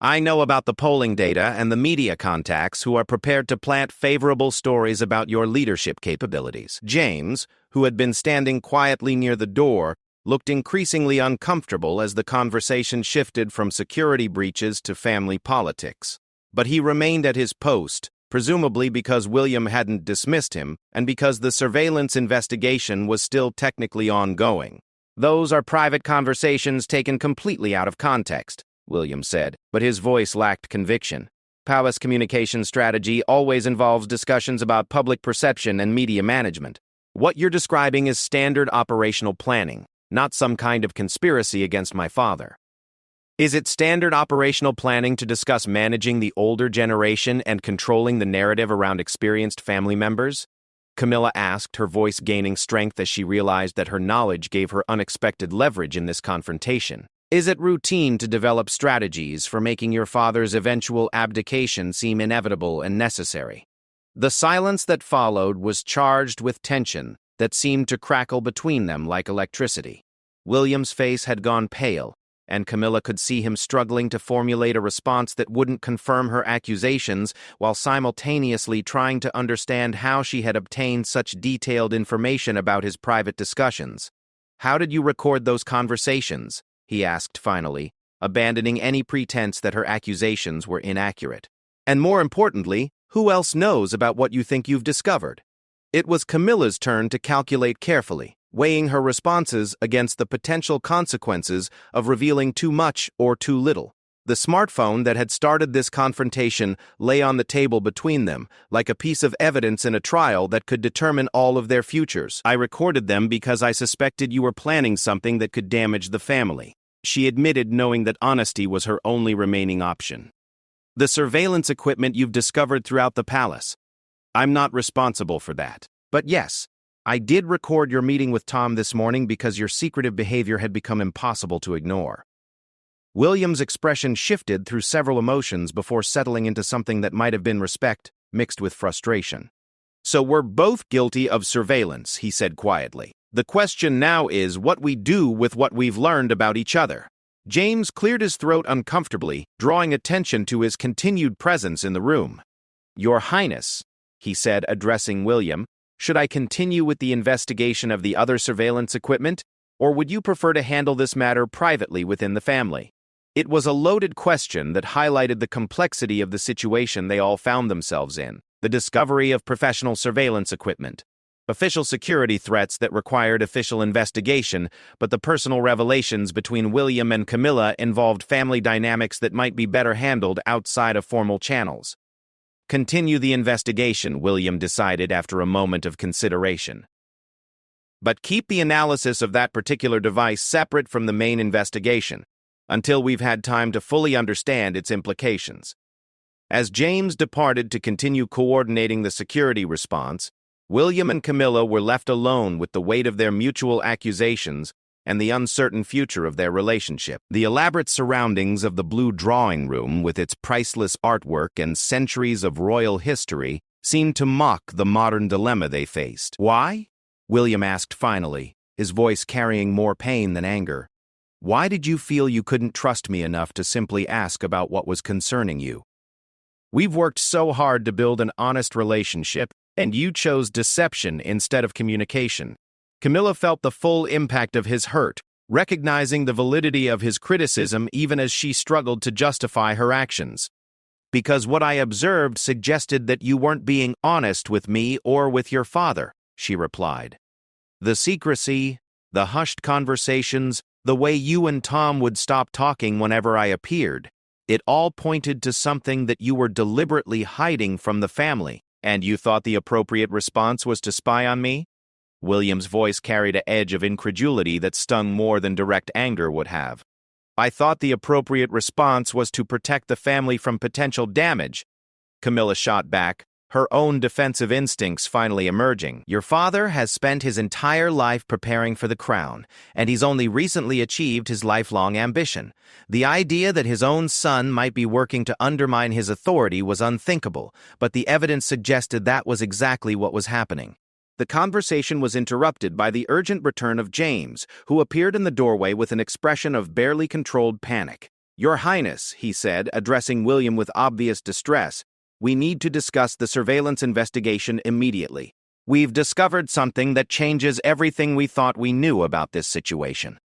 I know about the polling data and the media contacts who are prepared to plant favorable stories about your leadership capabilities. James, who had been standing quietly near the door, looked increasingly uncomfortable as the conversation shifted from security breaches to family politics. But he remained at his post, presumably because William hadn't dismissed him and because the surveillance investigation was still technically ongoing. Those are private conversations taken completely out of context, William said, but his voice lacked conviction. Palace communication strategy always involves discussions about public perception and media management. What you're describing is standard operational planning, not some kind of conspiracy against my father. Is it standard operational planning to discuss managing the older generation and controlling the narrative around experienced family members? Camilla asked, her voice gaining strength as she realized that her knowledge gave her unexpected leverage in this confrontation. Is it routine to develop strategies for making your father's eventual abdication seem inevitable and necessary? The silence that followed was charged with tension that seemed to crackle between them like electricity. William's face had gone pale, and Camilla could see him struggling to formulate a response that wouldn't confirm her accusations while simultaneously trying to understand how she had obtained such detailed information about his private discussions. How did you record those conversations? He asked finally, abandoning any pretense that her accusations were inaccurate. And more importantly, who else knows about what you think you've discovered? It was Camilla's turn to calculate carefully, weighing her responses against the potential consequences of revealing too much or too little. The smartphone that had started this confrontation lay on the table between them, like a piece of evidence in a trial that could determine all of their futures. I recorded them because I suspected you were planning something that could damage the family. She admitted, knowing that honesty was her only remaining option. The surveillance equipment you've discovered throughout the palace. I'm not responsible for that. But yes, I did record your meeting with Tom this morning because your secretive behavior had become impossible to ignore. William's expression shifted through several emotions before settling into something that might have been respect mixed with frustration. So we're both guilty of surveillance, he said quietly. The question now is what we do with what we've learned about each other. James cleared his throat uncomfortably, drawing attention to his continued presence in the room. Your Highness, he said, addressing William, should I continue with the investigation of the other surveillance equipment, or would you prefer to handle this matter privately within the family? It was a loaded question that highlighted the complexity of the situation they all found themselves in. The discovery of professional surveillance equipment, official security threats that required official investigation, but the personal revelations between William and Camilla involved family dynamics that might be better handled outside of formal channels. Continue the investigation, William decided after a moment of consideration. But keep the analysis of that particular device separate from the main investigation, until we've had time to fully understand its implications. As James departed to continue coordinating the security response, William and Camilla were left alone with the weight of their mutual accusations and the uncertain future of their relationship. The elaborate surroundings of the blue drawing room, with its priceless artwork and centuries of royal history, seemed to mock the modern dilemma they faced. Why? William asked finally, his voice carrying more pain than anger. Why did you feel you couldn't trust me enough to simply ask about what was concerning you? We've worked so hard to build an honest relationship, and you chose deception instead of communication. Camilla felt the full impact of his hurt, recognizing the validity of his criticism even as she struggled to justify her actions. Because what I observed suggested that you weren't being honest with me or with your father, she replied. The secrecy, the hushed conversations, the way you and Tom would stop talking whenever I appeared, it all pointed to something that you were deliberately hiding from the family. And you thought the appropriate response was to spy on me? William's voice carried an edge of incredulity that stung more than direct anger would have. I thought the appropriate response was to protect the family from potential damage, Camilla shot back, her own defensive instincts finally emerging. Your father has spent his entire life preparing for the crown, and he's only recently achieved his lifelong ambition. The idea that his own son might be working to undermine his authority was unthinkable, but the evidence suggested that was exactly what was happening. The conversation was interrupted by the urgent return of James, who appeared in the doorway with an expression of barely controlled panic. Your Highness, he said, addressing William with obvious distress, we need to discuss the surveillance investigation immediately. We've discovered something that changes everything we thought we knew about this situation.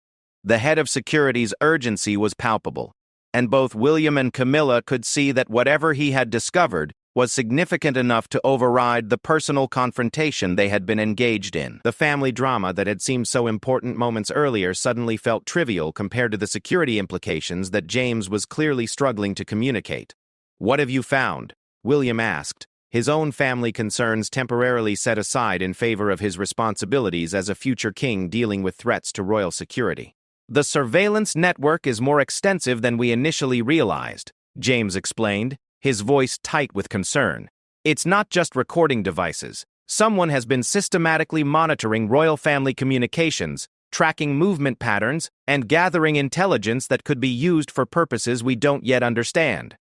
The head of security's urgency was palpable, and both William and Camilla could see that whatever he had discovered was significant enough to override the personal confrontation they had been engaged in. The family drama that had seemed so important moments earlier suddenly felt trivial compared to the security implications that James was clearly struggling to communicate. What have you found? William asked, his own family concerns temporarily set aside in favor of his responsibilities as a future king dealing with threats to royal security. The surveillance network is more extensive than we initially realized, James explained, his voice tight with concern. It's not just recording devices. Someone has been systematically monitoring royal family communications, tracking movement patterns, and gathering intelligence that could be used for purposes we don't yet understand.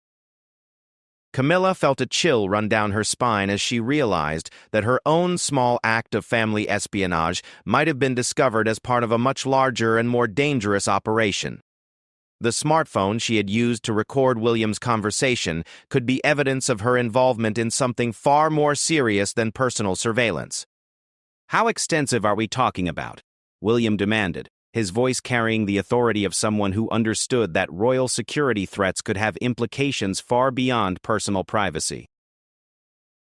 Camilla felt a chill run down her spine as she realized that her own small act of family espionage might have been discovered as part of a much larger and more dangerous operation. The smartphone she had used to record William's conversation could be evidence of her involvement in something far more serious than personal surveillance. How extensive are we talking about? William demanded, his voice carrying the authority of someone who understood that royal security threats could have implications far beyond personal privacy.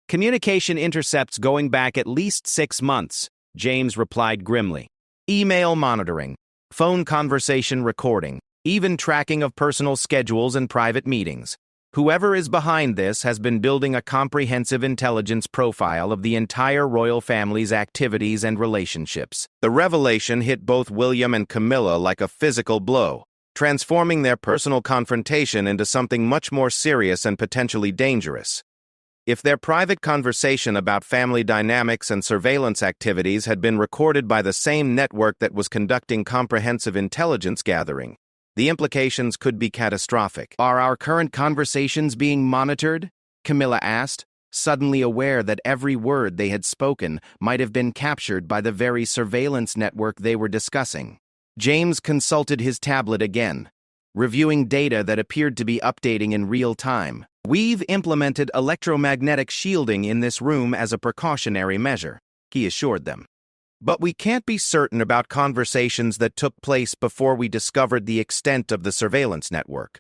Communication intercepts going back at least 6 months, James replied grimly. Email monitoring, phone conversation recording, even tracking of personal schedules and private meetings. Whoever is behind this has been building a comprehensive intelligence profile of the entire royal family's activities and relationships. The revelation hit both William and Camilla like a physical blow, transforming their personal confrontation into something much more serious and potentially dangerous. If their private conversation about family dynamics and surveillance activities had been recorded by the same network that was conducting comprehensive intelligence gathering, the implications could be catastrophic. Are our current conversations being monitored? Camilla asked, suddenly aware that every word they had spoken might have been captured by the very surveillance network they were discussing. James consulted his tablet again, reviewing data that appeared to be updating in real time. We've implemented electromagnetic shielding in this room as a precautionary measure, he assured them. But we can't be certain about conversations that took place before we discovered the extent of the surveillance network.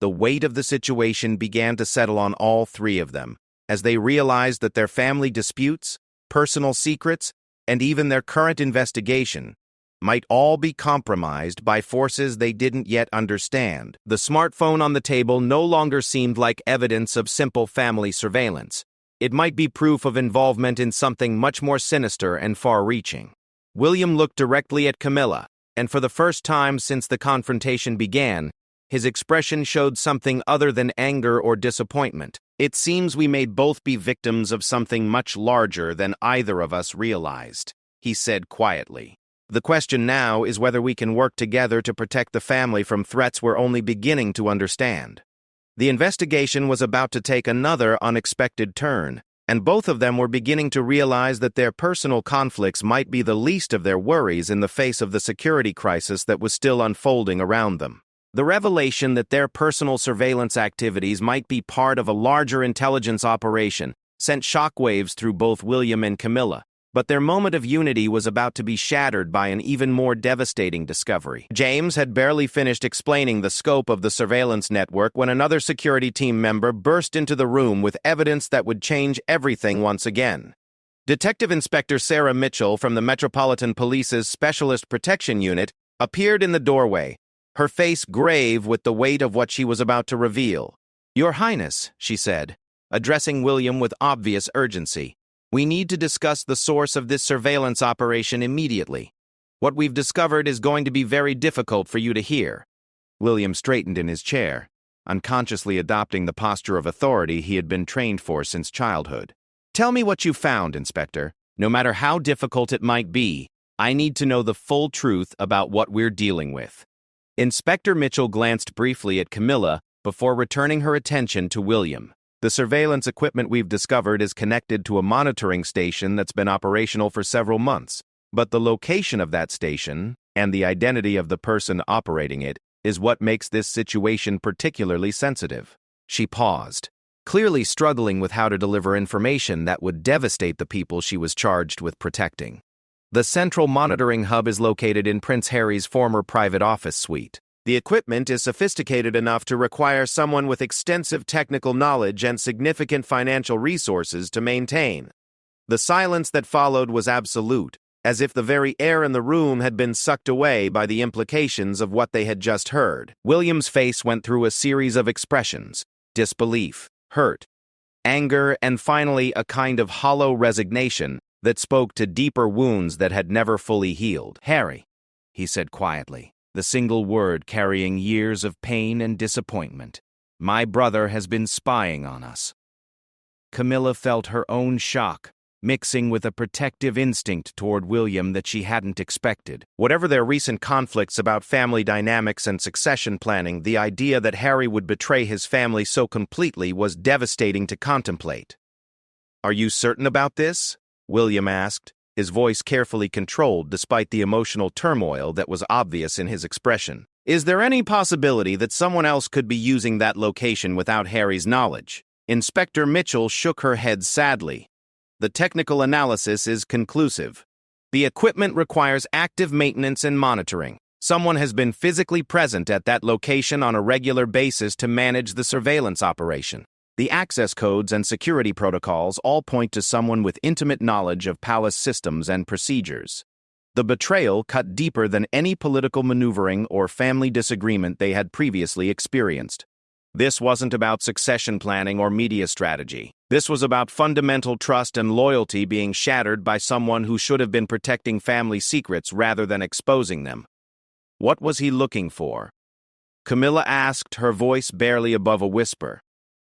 The weight of the situation began to settle on all three of them, as they realized that their family disputes, personal secrets, and even their current investigation might all be compromised by forces they didn't yet understand. The smartphone on the table no longer seemed like evidence of simple family surveillance. It might be proof of involvement in something much more sinister and far-reaching. William looked directly at Camilla, and for the first time since the confrontation began, his expression showed something other than anger or disappointment. It seems we may both be victims of something much larger than either of us realized, he said quietly. The question now is whether we can work together to protect the family from threats we're only beginning to understand. The investigation was about to take another unexpected turn, and both of them were beginning to realize that their personal conflicts might be the least of their worries in the face of the security crisis that was still unfolding around them. The revelation that their personal surveillance activities might be part of a larger intelligence operation sent shockwaves through both William and Camilla, but their moment of unity was about to be shattered by an even more devastating discovery. James had barely finished explaining the scope of the surveillance network when another security team member burst into the room with evidence that would change everything once again. Detective Inspector Sarah Mitchell from the Metropolitan Police's Specialist Protection Unit appeared in the doorway, her face grave with the weight of what she was about to reveal. Your Highness, she said, addressing William with obvious urgency. We need to discuss the source of this surveillance operation immediately. What we've discovered is going to be very difficult for you to hear. William straightened in his chair, unconsciously adopting the posture of authority he had been trained for since childhood. "Tell me what you found, Inspector. No matter how difficult it might be, I need to know the full truth about what we're dealing with." Inspector Mitchell glanced briefly at Camilla before returning her attention to William. "The surveillance equipment we've discovered is connected to a monitoring station that's been operational for several months, but the location of that station and the identity of the person operating it is what makes this situation particularly sensitive." She paused, clearly struggling with how to deliver information that would devastate the people she was charged with protecting. "The central monitoring hub is located in Prince Harry's former private office suite. The equipment is sophisticated enough to require someone with extensive technical knowledge and significant financial resources to maintain." The silence that followed was absolute, as if the very air in the room had been sucked away by the implications of what they had just heard. William's face went through a series of expressions: disbelief, hurt, anger, and finally a kind of hollow resignation that spoke to deeper wounds that had never fully healed. "Harry," he said quietly, the single word carrying years of pain and disappointment. "My brother has been spying on us." Camilla felt her own shock, mixing with a protective instinct toward William that she hadn't expected. Whatever their recent conflicts about family dynamics and succession planning, the idea that Harry would betray his family so completely was devastating to contemplate. "Are you certain about this?" William asked, his voice carefully controlled despite the emotional turmoil that was obvious in his expression. "Is there any possibility that someone else could be using that location without Harry's knowledge?" Inspector Mitchell shook her head sadly. "The technical analysis is conclusive. The equipment requires active maintenance and monitoring. Someone has been physically present at that location on a regular basis to manage the surveillance operation. The access codes and security protocols all point to someone with intimate knowledge of palace systems and procedures. The betrayal cut deeper than any political maneuvering or family disagreement they had previously experienced. This wasn't about succession planning or media strategy. This was about fundamental trust and loyalty being shattered by someone who should have been protecting family secrets rather than exposing them." "What was he looking for?" Camilla asked, her voice barely above a whisper.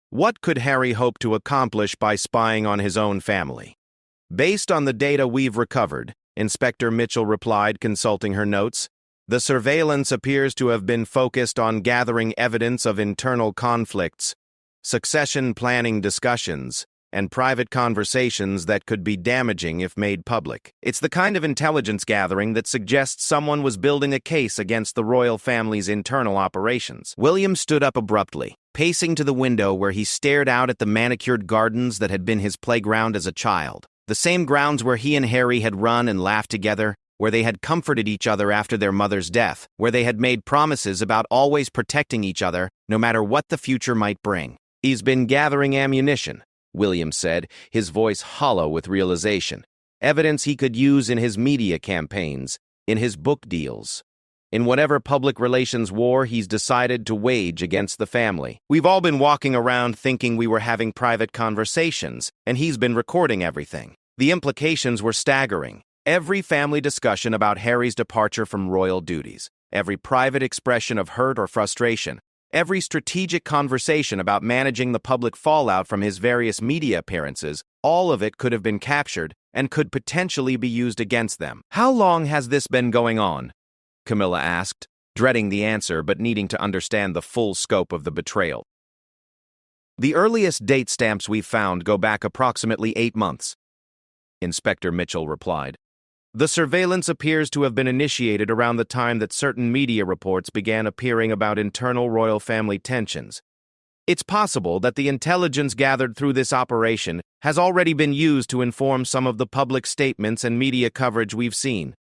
"What could Harry hope to accomplish by spying on his own family?" "Based on the data we've recovered," Inspector Mitchell replied, consulting her notes, "the surveillance appears to have been focused on gathering evidence of internal conflicts, succession planning discussions, and private conversations that could be damaging if made public. It's the kind of intelligence gathering that suggests someone was building a case against the royal family's internal operations." William stood up abruptly, pacing to the window where he stared out at the manicured gardens that had been his playground as a child. The same grounds where he and Harry had run and laughed together, where they had comforted each other after their mother's death, where they had made promises about always protecting each other, no matter what the future might bring. "He's been gathering ammunition," William said, his voice hollow with realization. "Evidence he could use in his media campaigns, in his book deals, in whatever public relations war he's decided to wage against the family. We've all been walking around thinking we were having private conversations, and he's been recording everything." The implications were staggering. Every family discussion about Harry's departure from royal duties, every private expression of hurt or frustration, every strategic conversation about managing the public fallout from his various media appearances, all of it could have been captured and could potentially be used against them. "How long has this been going on?" Camilla asked, dreading the answer but needing to understand the full scope of the betrayal. "The earliest date stamps we've found go back approximately 8 months," Inspector Mitchell replied. "The surveillance appears to have been initiated around the time that certain media reports began appearing about internal royal family tensions. It's possible that the intelligence gathered through this operation has already been used to inform some of the public statements and media coverage we've seen."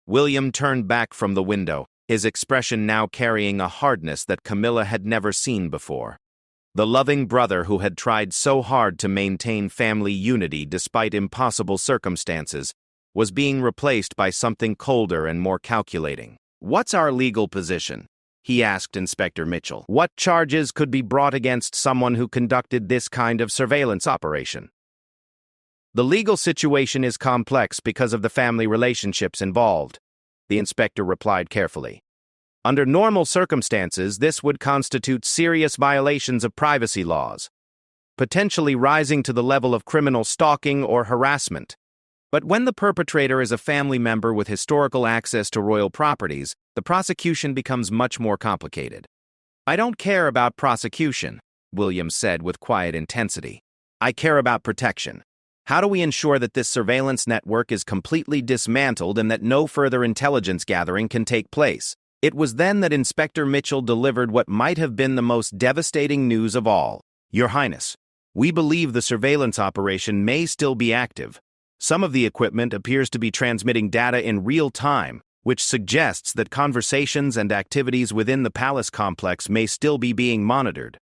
William turned back from the window, his expression now carrying a hardness that Camilla had never seen before. The loving brother who had tried so hard to maintain family unity despite impossible circumstances was being replaced by something colder and more calculating. "What's our legal position?" he asked Inspector Mitchell. "What charges could be brought against someone who conducted this kind of surveillance operation?" "The legal situation is complex because of the family relationships involved," the inspector replied carefully. Under normal circumstances, this would constitute serious violations of privacy laws, potentially rising to the level of criminal stalking or harassment. But when the perpetrator is a family member with historical access to royal properties, the prosecution becomes much more complicated. "I don't care about prosecution," Williams said with quiet intensity. "I care about protection. How do we ensure that this surveillance network is completely dismantled and that no further intelligence gathering can take place?" It was then that Inspector Mitchell delivered what might have been the most devastating news of all. "Your Highness, we believe the surveillance operation may still be active. Some of the equipment appears to be transmitting data in real time, which suggests that conversations and activities within the palace complex may still be being monitored."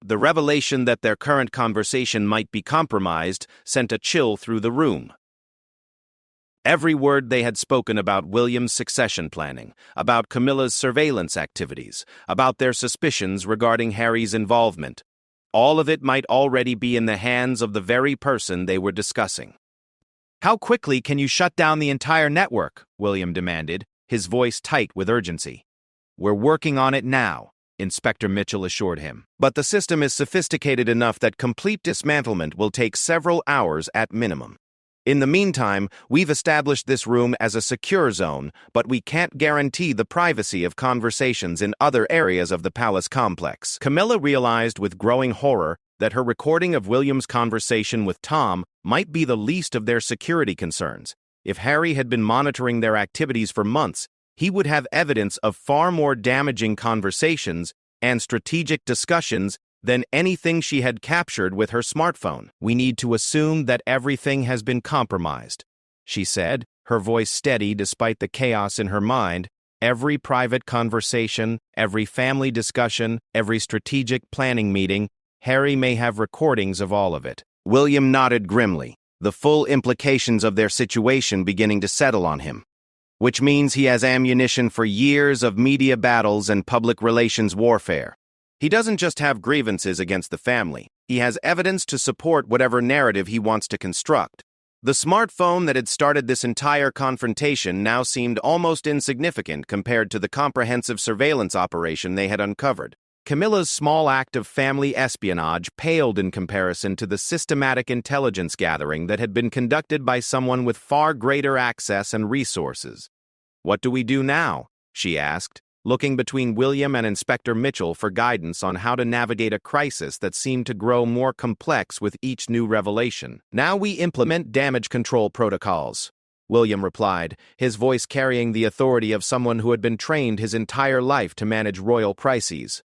The revelation that their current conversation might be compromised sent a chill through the room. Every word they had spoken about William's succession planning, about Camilla's surveillance activities, about their suspicions regarding Harry's involvement, all of it might already be in the hands of the very person they were discussing. "How quickly can you shut down the entire network?" William demanded, his voice tight with urgency. "We're working on it now," Inspector Mitchell assured him. "But the system is sophisticated enough that complete dismantlement will take several hours at minimum. In the meantime, we've established this room as a secure zone, but we can't guarantee the privacy of conversations in other areas of the palace complex." Camilla realized with growing horror that her recording of William's conversation with Tom might be the least of their security concerns. If Harry had been monitoring their activities for months, he would have evidence of far more damaging conversations and strategic discussions than anything she had captured with her smartphone. "We need to assume that everything has been compromised," she said, her voice steady despite the chaos in her mind. "Every private conversation, every family discussion, every strategic planning meeting, Harry may have recordings of all of it." William nodded grimly, the full implications of their situation beginning to settle on him. "Which means he has ammunition for years of media battles and public relations warfare. He doesn't just have grievances against the family, he has evidence to support whatever narrative he wants to construct." The smartphone that had started this entire confrontation now seemed almost insignificant compared to the comprehensive surveillance operation they had uncovered. Camilla's small act of family espionage paled in comparison to the systematic intelligence gathering that had been conducted by someone with far greater access and resources. "What do we do now?" she asked, looking between William and Inspector Mitchell for guidance on how to navigate a crisis that seemed to grow more complex with each new revelation. "Now we implement damage control protocols," William replied, his voice carrying the authority of someone who had been trained his entire life to manage royal crises.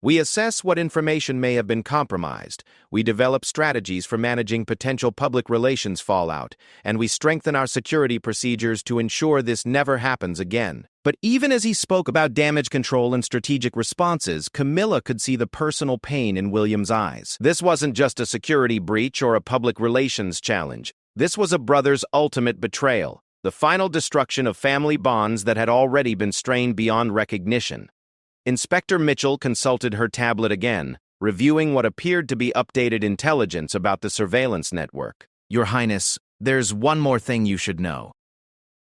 "We assess what information may have been compromised, we develop strategies for managing potential public relations fallout, and we strengthen our security procedures to ensure this never happens again." But even as he spoke about damage control and strategic responses, Camilla could see the personal pain in William's eyes. This wasn't just a security breach or a public relations challenge. This was a brother's ultimate betrayal, the final destruction of family bonds that had already been strained beyond recognition. Inspector Mitchell consulted her tablet again, reviewing what appeared to be updated intelligence about the surveillance network. "Your Highness, there's one more thing you should know.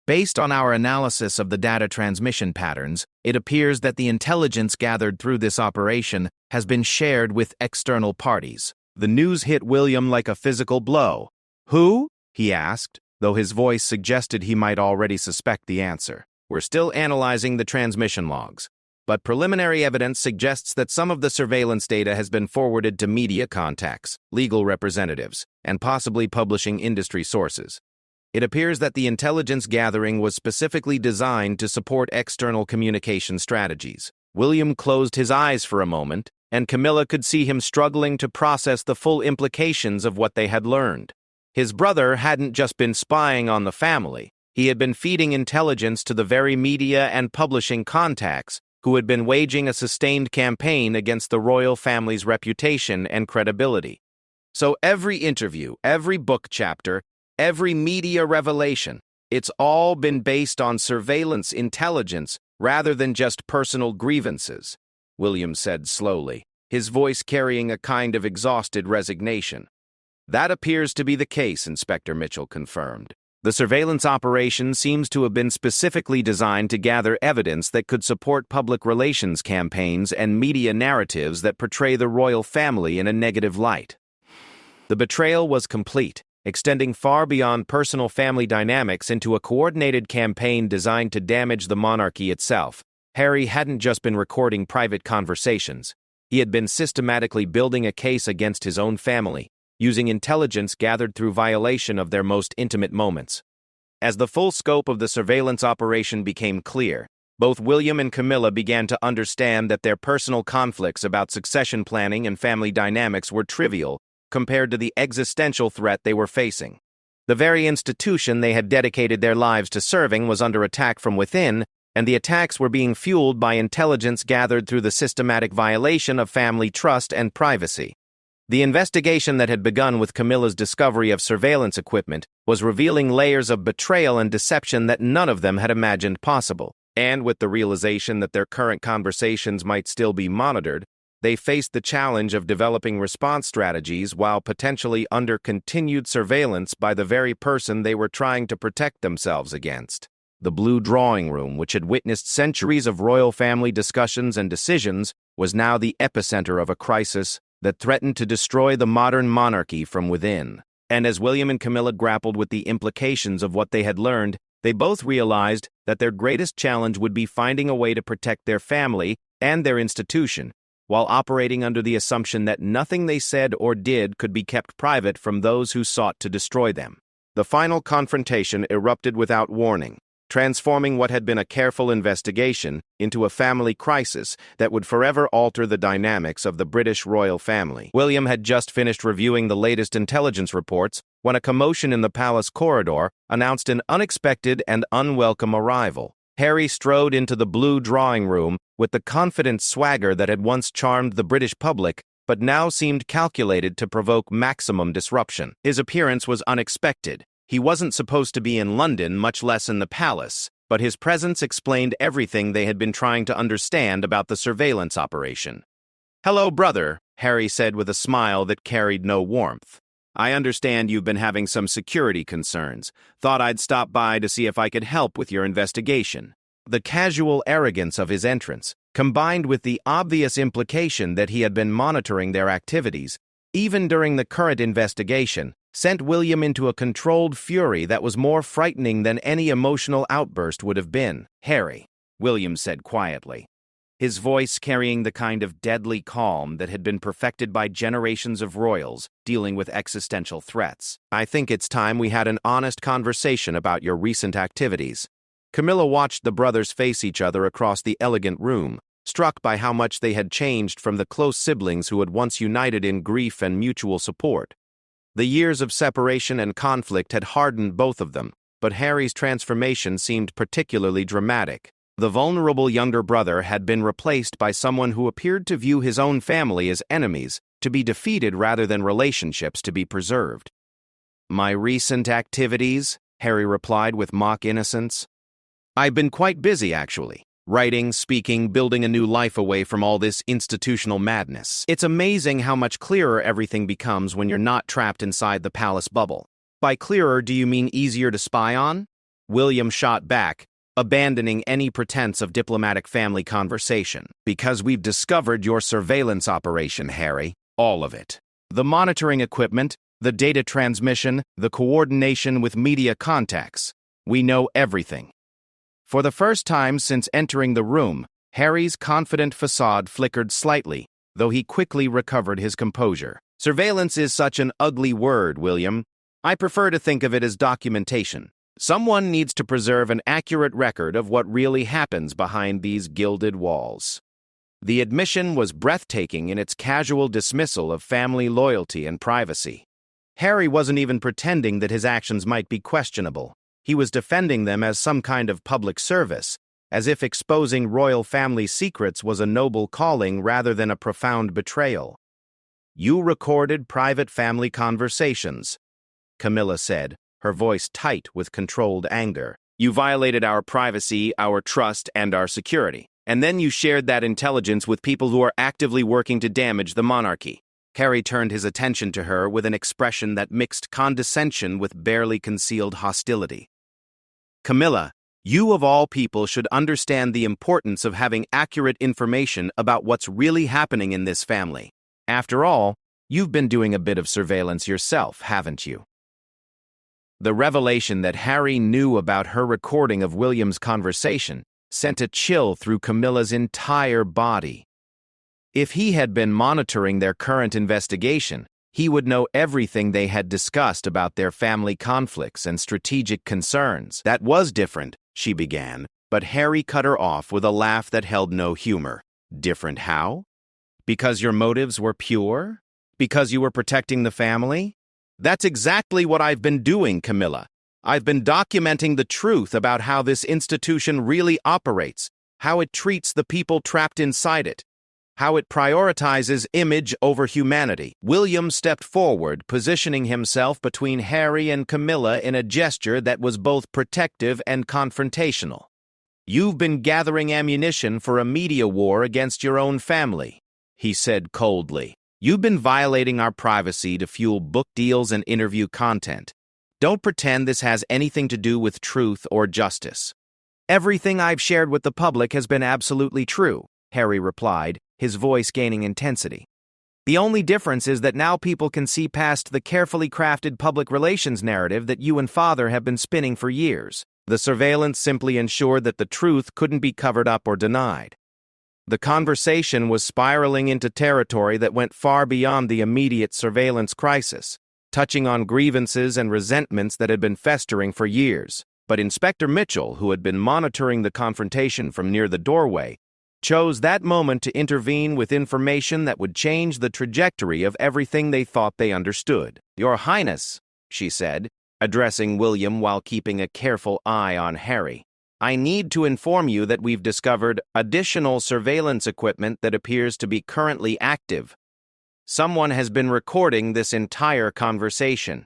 Based on our analysis of the data transmission patterns, it appears that the intelligence gathered through this operation has been shared with external parties." The news hit William like a physical blow. "Who?" he asked, though his voice suggested he might already suspect the answer. "We're still analyzing the transmission logs, but preliminary evidence suggests that some of the surveillance data has been forwarded to media contacts, legal representatives, and possibly publishing industry sources. It appears that the intelligence gathering was specifically designed to support external communication strategies." William closed his eyes for a moment, and Camilla could see him struggling to process the full implications of what they had learned. His brother hadn't just been spying on the family, he had been feeding intelligence to the very media and publishing contacts who had been waging a sustained campaign against the royal family's reputation and credibility. So every interview, every book chapter, every media revelation, it's all been based on surveillance intelligence rather than just personal grievances, William said slowly, his voice carrying a kind of exhausted resignation. "That appears to be the case," Inspector Mitchell confirmed. The surveillance operation seems to have been specifically designed to gather evidence that could support public relations campaigns and media narratives that portray the royal family in a negative light. The betrayal was complete, extending far beyond personal family dynamics into a coordinated campaign designed to damage the monarchy itself. Harry hadn't just been recording private conversations. He had been systematically building a case against his own family, using intelligence gathered through violation of their most intimate moments. As the full scope of the surveillance operation became clear, both William and Camilla began to understand that their personal conflicts about succession planning and family dynamics were trivial compared to the existential threat they were facing. The very institution they had dedicated their lives to serving was under attack from within, and the attacks were being fueled by intelligence gathered through the systematic violation of family trust and privacy. The investigation that had begun with Camilla's discovery of surveillance equipment was revealing layers of betrayal and deception that none of them had imagined possible. And with the realization that their current conversations might still be monitored, they faced the challenge of developing response strategies while potentially under continued surveillance by the very person they were trying to protect themselves against. The Blue Drawing Room, which had witnessed centuries of royal family discussions and decisions, was now the epicenter of a crisis that threatened to destroy the modern monarchy from within. And as William and Camilla grappled with the implications of what they had learned, they both realized that their greatest challenge would be finding a way to protect their family and their institution, while operating under the assumption that nothing they said or did could be kept private from those who sought to destroy them. The final confrontation erupted without warning, transforming what had been a careful investigation into a family crisis that would forever alter the dynamics of the British royal family. William had just finished reviewing the latest intelligence reports when a commotion in the palace corridor announced an unexpected and unwelcome arrival. Harry strode into the Blue Drawing Room with the confident swagger that had once charmed the British public, but now seemed calculated to provoke maximum disruption. His appearance was unexpected. He wasn't supposed to be in London, much less in the palace, but his presence explained everything they had been trying to understand about the surveillance operation. "Hello, brother," Harry said with a smile that carried no warmth. "I understand you've been having some security concerns. Thought I'd stop by to see if I could help with your investigation." The casual arrogance of his entrance, combined with the obvious implication that he had been monitoring their activities, even during the current investigation, sent William into a controlled fury that was more frightening than any emotional outburst would have been. "Harry," William said quietly, his voice carrying the kind of deadly calm that had been perfected by generations of royals dealing with existential threats. "I think it's time we had an honest conversation about your recent activities." Camilla watched the brothers face each other across the elegant room, struck by how much they had changed from the close siblings who had once united in grief and mutual support. The years of separation and conflict had hardened both of them, but Harry's transformation seemed particularly dramatic. The vulnerable younger brother had been replaced by someone who appeared to view his own family as enemies, to be defeated rather than relationships to be preserved. "My recent activities," Harry replied with mock innocence. "I've been quite busy, actually. Writing, speaking, building a new life away from all this institutional madness. It's amazing how much clearer everything becomes when you're not trapped inside the palace bubble." "By clearer, do you mean easier to spy on?" William shot back, abandoning any pretense of diplomatic family conversation. "Because we've discovered your surveillance operation, Harry. All of it. The monitoring equipment, the data transmission, the coordination with media contacts. We know everything." For the first time since entering the room, Harry's confident facade flickered slightly, though he quickly recovered his composure. "Surveillance is such an ugly word, William. I prefer to think of it as documentation. Someone needs to preserve an accurate record of what really happens behind these gilded walls." The admission was breathtaking in its casual dismissal of family loyalty and privacy. Harry wasn't even pretending that his actions might be questionable. He was defending them as some kind of public service, as if exposing royal family secrets was a noble calling rather than a profound betrayal. "You recorded private family conversations," Camilla said, her voice tight with controlled anger. "You violated our privacy, our trust, and our security. And then you shared that intelligence with people who are actively working to damage the monarchy. Harry turned his attention to her with an expression that mixed condescension with barely concealed hostility. Camilla, you of all people should understand the importance of having accurate information about what's really happening in this family. After all, you've been doing a bit of surveillance yourself, haven't you? The revelation that Harry knew about her recording of William's conversation sent a chill through Camilla's entire body. If he had been monitoring their current investigation, he would know everything they had discussed about their family conflicts and strategic concerns. That was different, she began, but Harry cut her off with a laugh that held no humor. Different how? Because your motives were pure? Because you were protecting the family? That's exactly what I've been doing, Camilla. I've been documenting the truth about how this institution really operates, how it treats the people trapped inside it, how it prioritizes image over humanity. William stepped forward, positioning himself between Harry and Camilla in a gesture that was both protective and confrontational. You've been gathering ammunition for a media war against your own family, he said coldly. You've been violating our privacy to fuel book deals and interview content. Don't pretend this has anything to do with truth or justice. Everything I've shared with the public has been absolutely true, Harry replied, his voice gaining intensity. The only difference is that now people can see past the carefully crafted public relations narrative that you and Father have been spinning for years. The surveillance simply ensured that the truth couldn't be covered up or denied. The conversation was spiraling into territory that went far beyond the immediate surveillance crisis, touching on grievances and resentments that had been festering for years. But Inspector Mitchell, who had been monitoring the confrontation from near the doorway, chose that moment to intervene with information that would change the trajectory of everything they thought they understood. Your Highness, she said, addressing William while keeping a careful eye on Harry, I need to inform you that we've discovered additional surveillance equipment that appears to be currently active. Someone has been recording this entire conversation.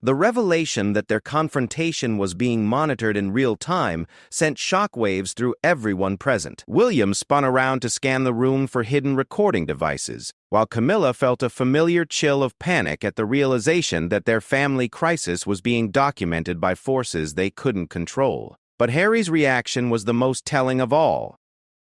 The revelation that their confrontation was being monitored in real time sent shockwaves through everyone present. William spun around to scan the room for hidden recording devices, while Camilla felt a familiar chill of panic at the realization that their family crisis was being documented by forces they couldn't control. But Harry's reaction was the most telling of all.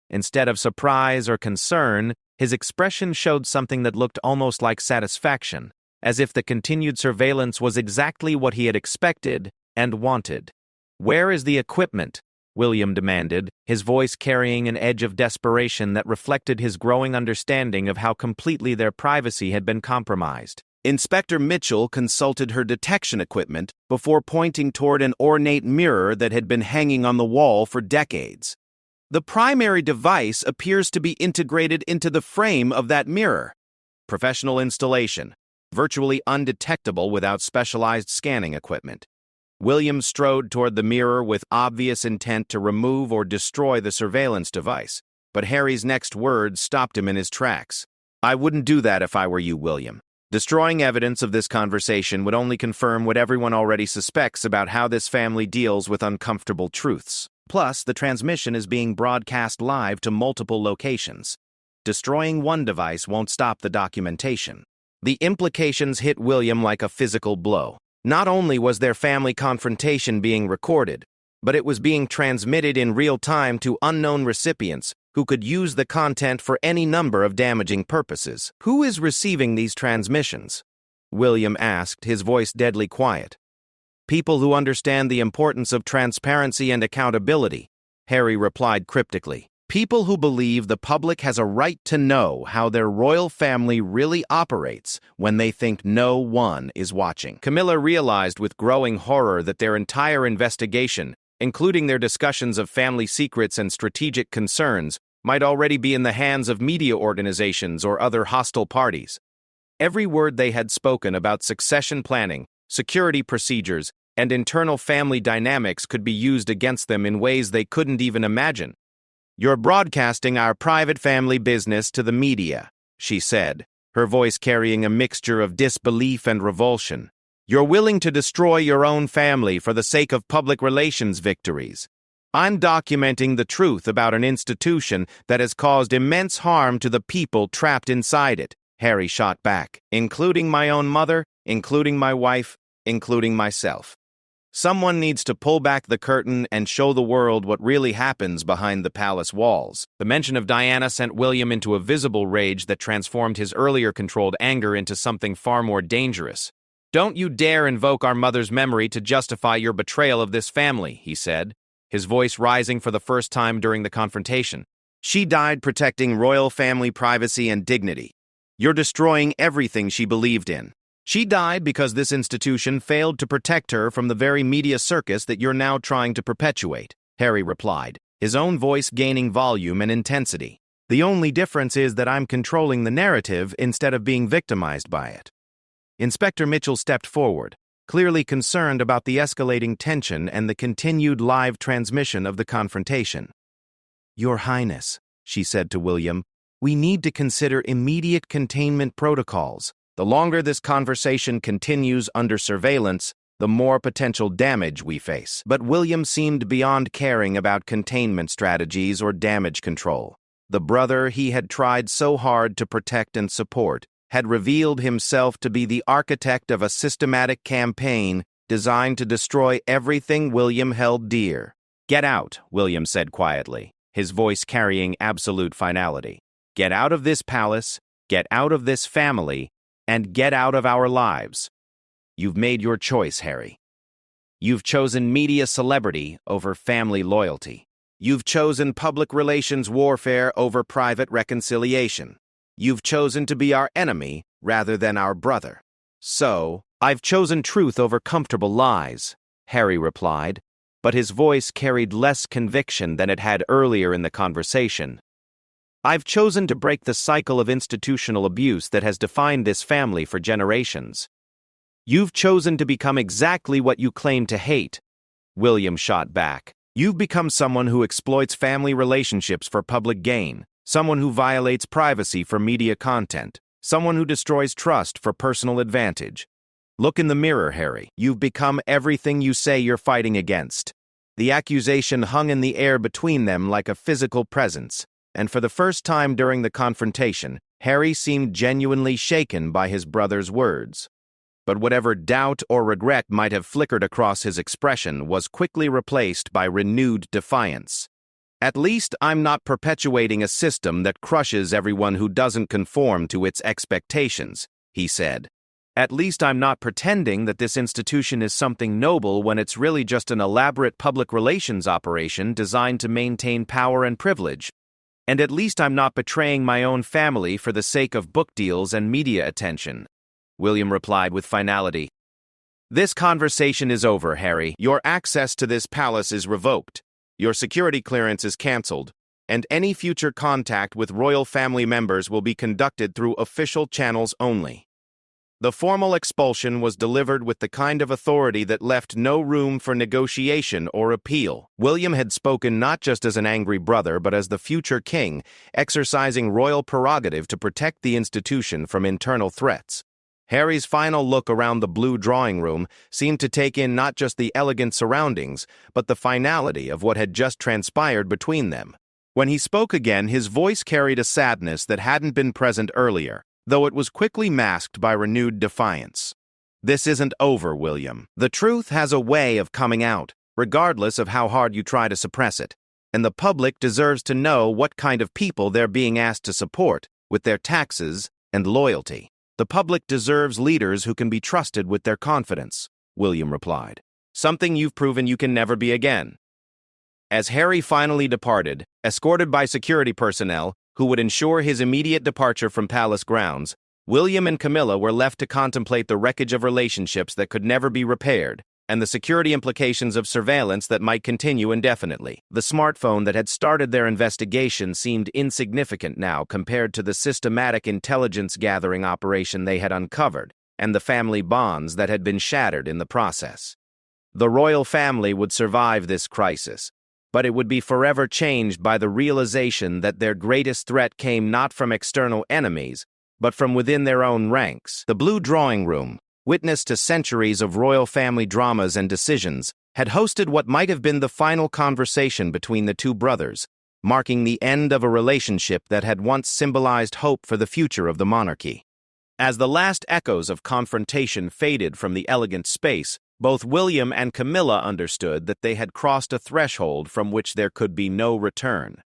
Instead of surprise or concern, his expression showed something that looked almost like satisfaction, as if the continued surveillance was exactly what he had expected and wanted. Where is the equipment? William demanded, his voice carrying an edge of desperation that reflected his growing understanding of how completely their privacy had been compromised. Inspector Mitchell consulted her detection equipment before pointing toward an ornate mirror that had been hanging on the wall for decades. The primary device appears to be integrated into the frame of that mirror. Professional installation, virtually undetectable without specialized scanning equipment. William strode toward the mirror with obvious intent to remove or destroy the surveillance device, but Harry's next words stopped him in his tracks. I wouldn't do that if I were you, William. Destroying evidence of this conversation would only confirm what everyone already suspects about how this family deals with uncomfortable truths. Plus, the transmission is being broadcast live to multiple locations. Destroying one device won't stop the documentation. The implications hit William like a physical blow. Not only was their family confrontation being recorded, but it was being transmitted in real time to unknown recipients who could use the content for any number of damaging purposes. Who is receiving these transmissions? William asked, his voice deadly quiet. People who understand the importance of transparency and accountability, Harry replied cryptically. People who believe the public has a right to know how their royal family really operates when they think no one is watching. Camilla realized with growing horror that their entire investigation, including their discussions of family secrets and strategic concerns, might already be in the hands of media organizations or other hostile parties. Every word they had spoken about succession planning, security procedures, and internal family dynamics could be used against them in ways they couldn't even imagine. You're broadcasting our private family business to the media, she said, her voice carrying a mixture of disbelief and revulsion. You're willing to destroy your own family for the sake of public relations victories. I'm documenting the truth about an institution that has caused immense harm to the people trapped inside it. Harry shot back. Including my own mother, including my wife, including myself. Someone needs to pull back the curtain and show the world what really happens behind the palace walls. The mention of Diana sent William into a visible rage that transformed his earlier controlled anger into something far more dangerous. "Don't you dare invoke our mother's memory to justify your betrayal of this family," he said, his voice rising for the first time during the confrontation. "She died protecting royal family privacy and dignity. You're destroying everything she believed in. She died because this institution failed to protect her from the very media circus that you're now trying to perpetuate," Harry replied, his own voice gaining volume and intensity. "The only difference is that I'm controlling the narrative instead of being victimized by it." Inspector Mitchell stepped forward, clearly concerned about the escalating tension and the continued live transmission of the confrontation. "Your Highness," she said to William, "we need to consider immediate containment protocols. The longer this conversation continues under surveillance, the more potential damage we face." But William seemed beyond caring about containment strategies or damage control. The brother he had tried so hard to protect and support had revealed himself to be the architect of a systematic campaign designed to destroy everything William held dear. "Get out," William said quietly, his voice carrying absolute finality. "Get out of this palace, get out of this family, and get out of our lives. You've made your choice, Harry. You've chosen media celebrity over family loyalty. You've chosen public relations warfare over private reconciliation. You've chosen to be our enemy rather than our brother." "So, I've chosen truth over comfortable lies," Harry replied, but his voice carried less conviction than it had earlier in the conversation. "I've chosen to break the cycle of institutional abuse that has defined this family for generations." "You've chosen to become exactly what you claim to hate," William shot back. "You've become someone who exploits family relationships for public gain, someone who violates privacy for media content, someone who destroys trust for personal advantage. Look in the mirror, Harry. You've become everything you say you're fighting against." The accusation hung in the air between them like a physical presence, and for the first time during the confrontation, Harry seemed genuinely shaken by his brother's words. But whatever doubt or regret might have flickered across his expression was quickly replaced by renewed defiance. "At least I'm not perpetuating a system that crushes everyone who doesn't conform to its expectations," he said. "At least I'm not pretending that this institution is something noble when it's really just an elaborate public relations operation designed to maintain power and privilege. And at least I'm not betraying my own family for the sake of book deals and media attention," William replied with finality. "This conversation is over, Harry. Your access to this palace is revoked. Your security clearance is cancelled, and any future contact with royal family members will be conducted through official channels only." The formal expulsion was delivered with the kind of authority that left no room for negotiation or appeal. William had spoken not just as an angry brother, but as the future king, exercising royal prerogative to protect the institution from internal threats. Harry's final look around the blue drawing room seemed to take in not just the elegant surroundings, but the finality of what had just transpired between them. When he spoke again, his voice carried a sadness that hadn't been present earlier, though it was quickly masked by renewed defiance. "This isn't over, William. The truth has a way of coming out, regardless of how hard you try to suppress it. And the public deserves to know what kind of people they're being asked to support with their taxes and loyalty. The public deserves leaders who can be trusted with their confidence," William replied. "Something you've proven you can never be again." As Harry finally departed, escorted by security personnel who would ensure his immediate departure from palace grounds, William and Camilla were left to contemplate the wreckage of relationships that could never be repaired, and the security implications of surveillance that might continue indefinitely. The smartphone that had started their investigation seemed insignificant now compared to the systematic intelligence-gathering operation they had uncovered, and the family bonds that had been shattered in the process. The royal family would survive this crisis, but it would be forever changed by the realization that their greatest threat came not from external enemies, but from within their own ranks. The blue drawing room, witness to centuries of royal family dramas and decisions, had hosted what might have been the final conversation between the two brothers, marking the end of a relationship that had once symbolized hope for the future of the monarchy. As the last echoes of confrontation faded from the elegant space, both William and Camilla understood that they had crossed a threshold from which there could be no return.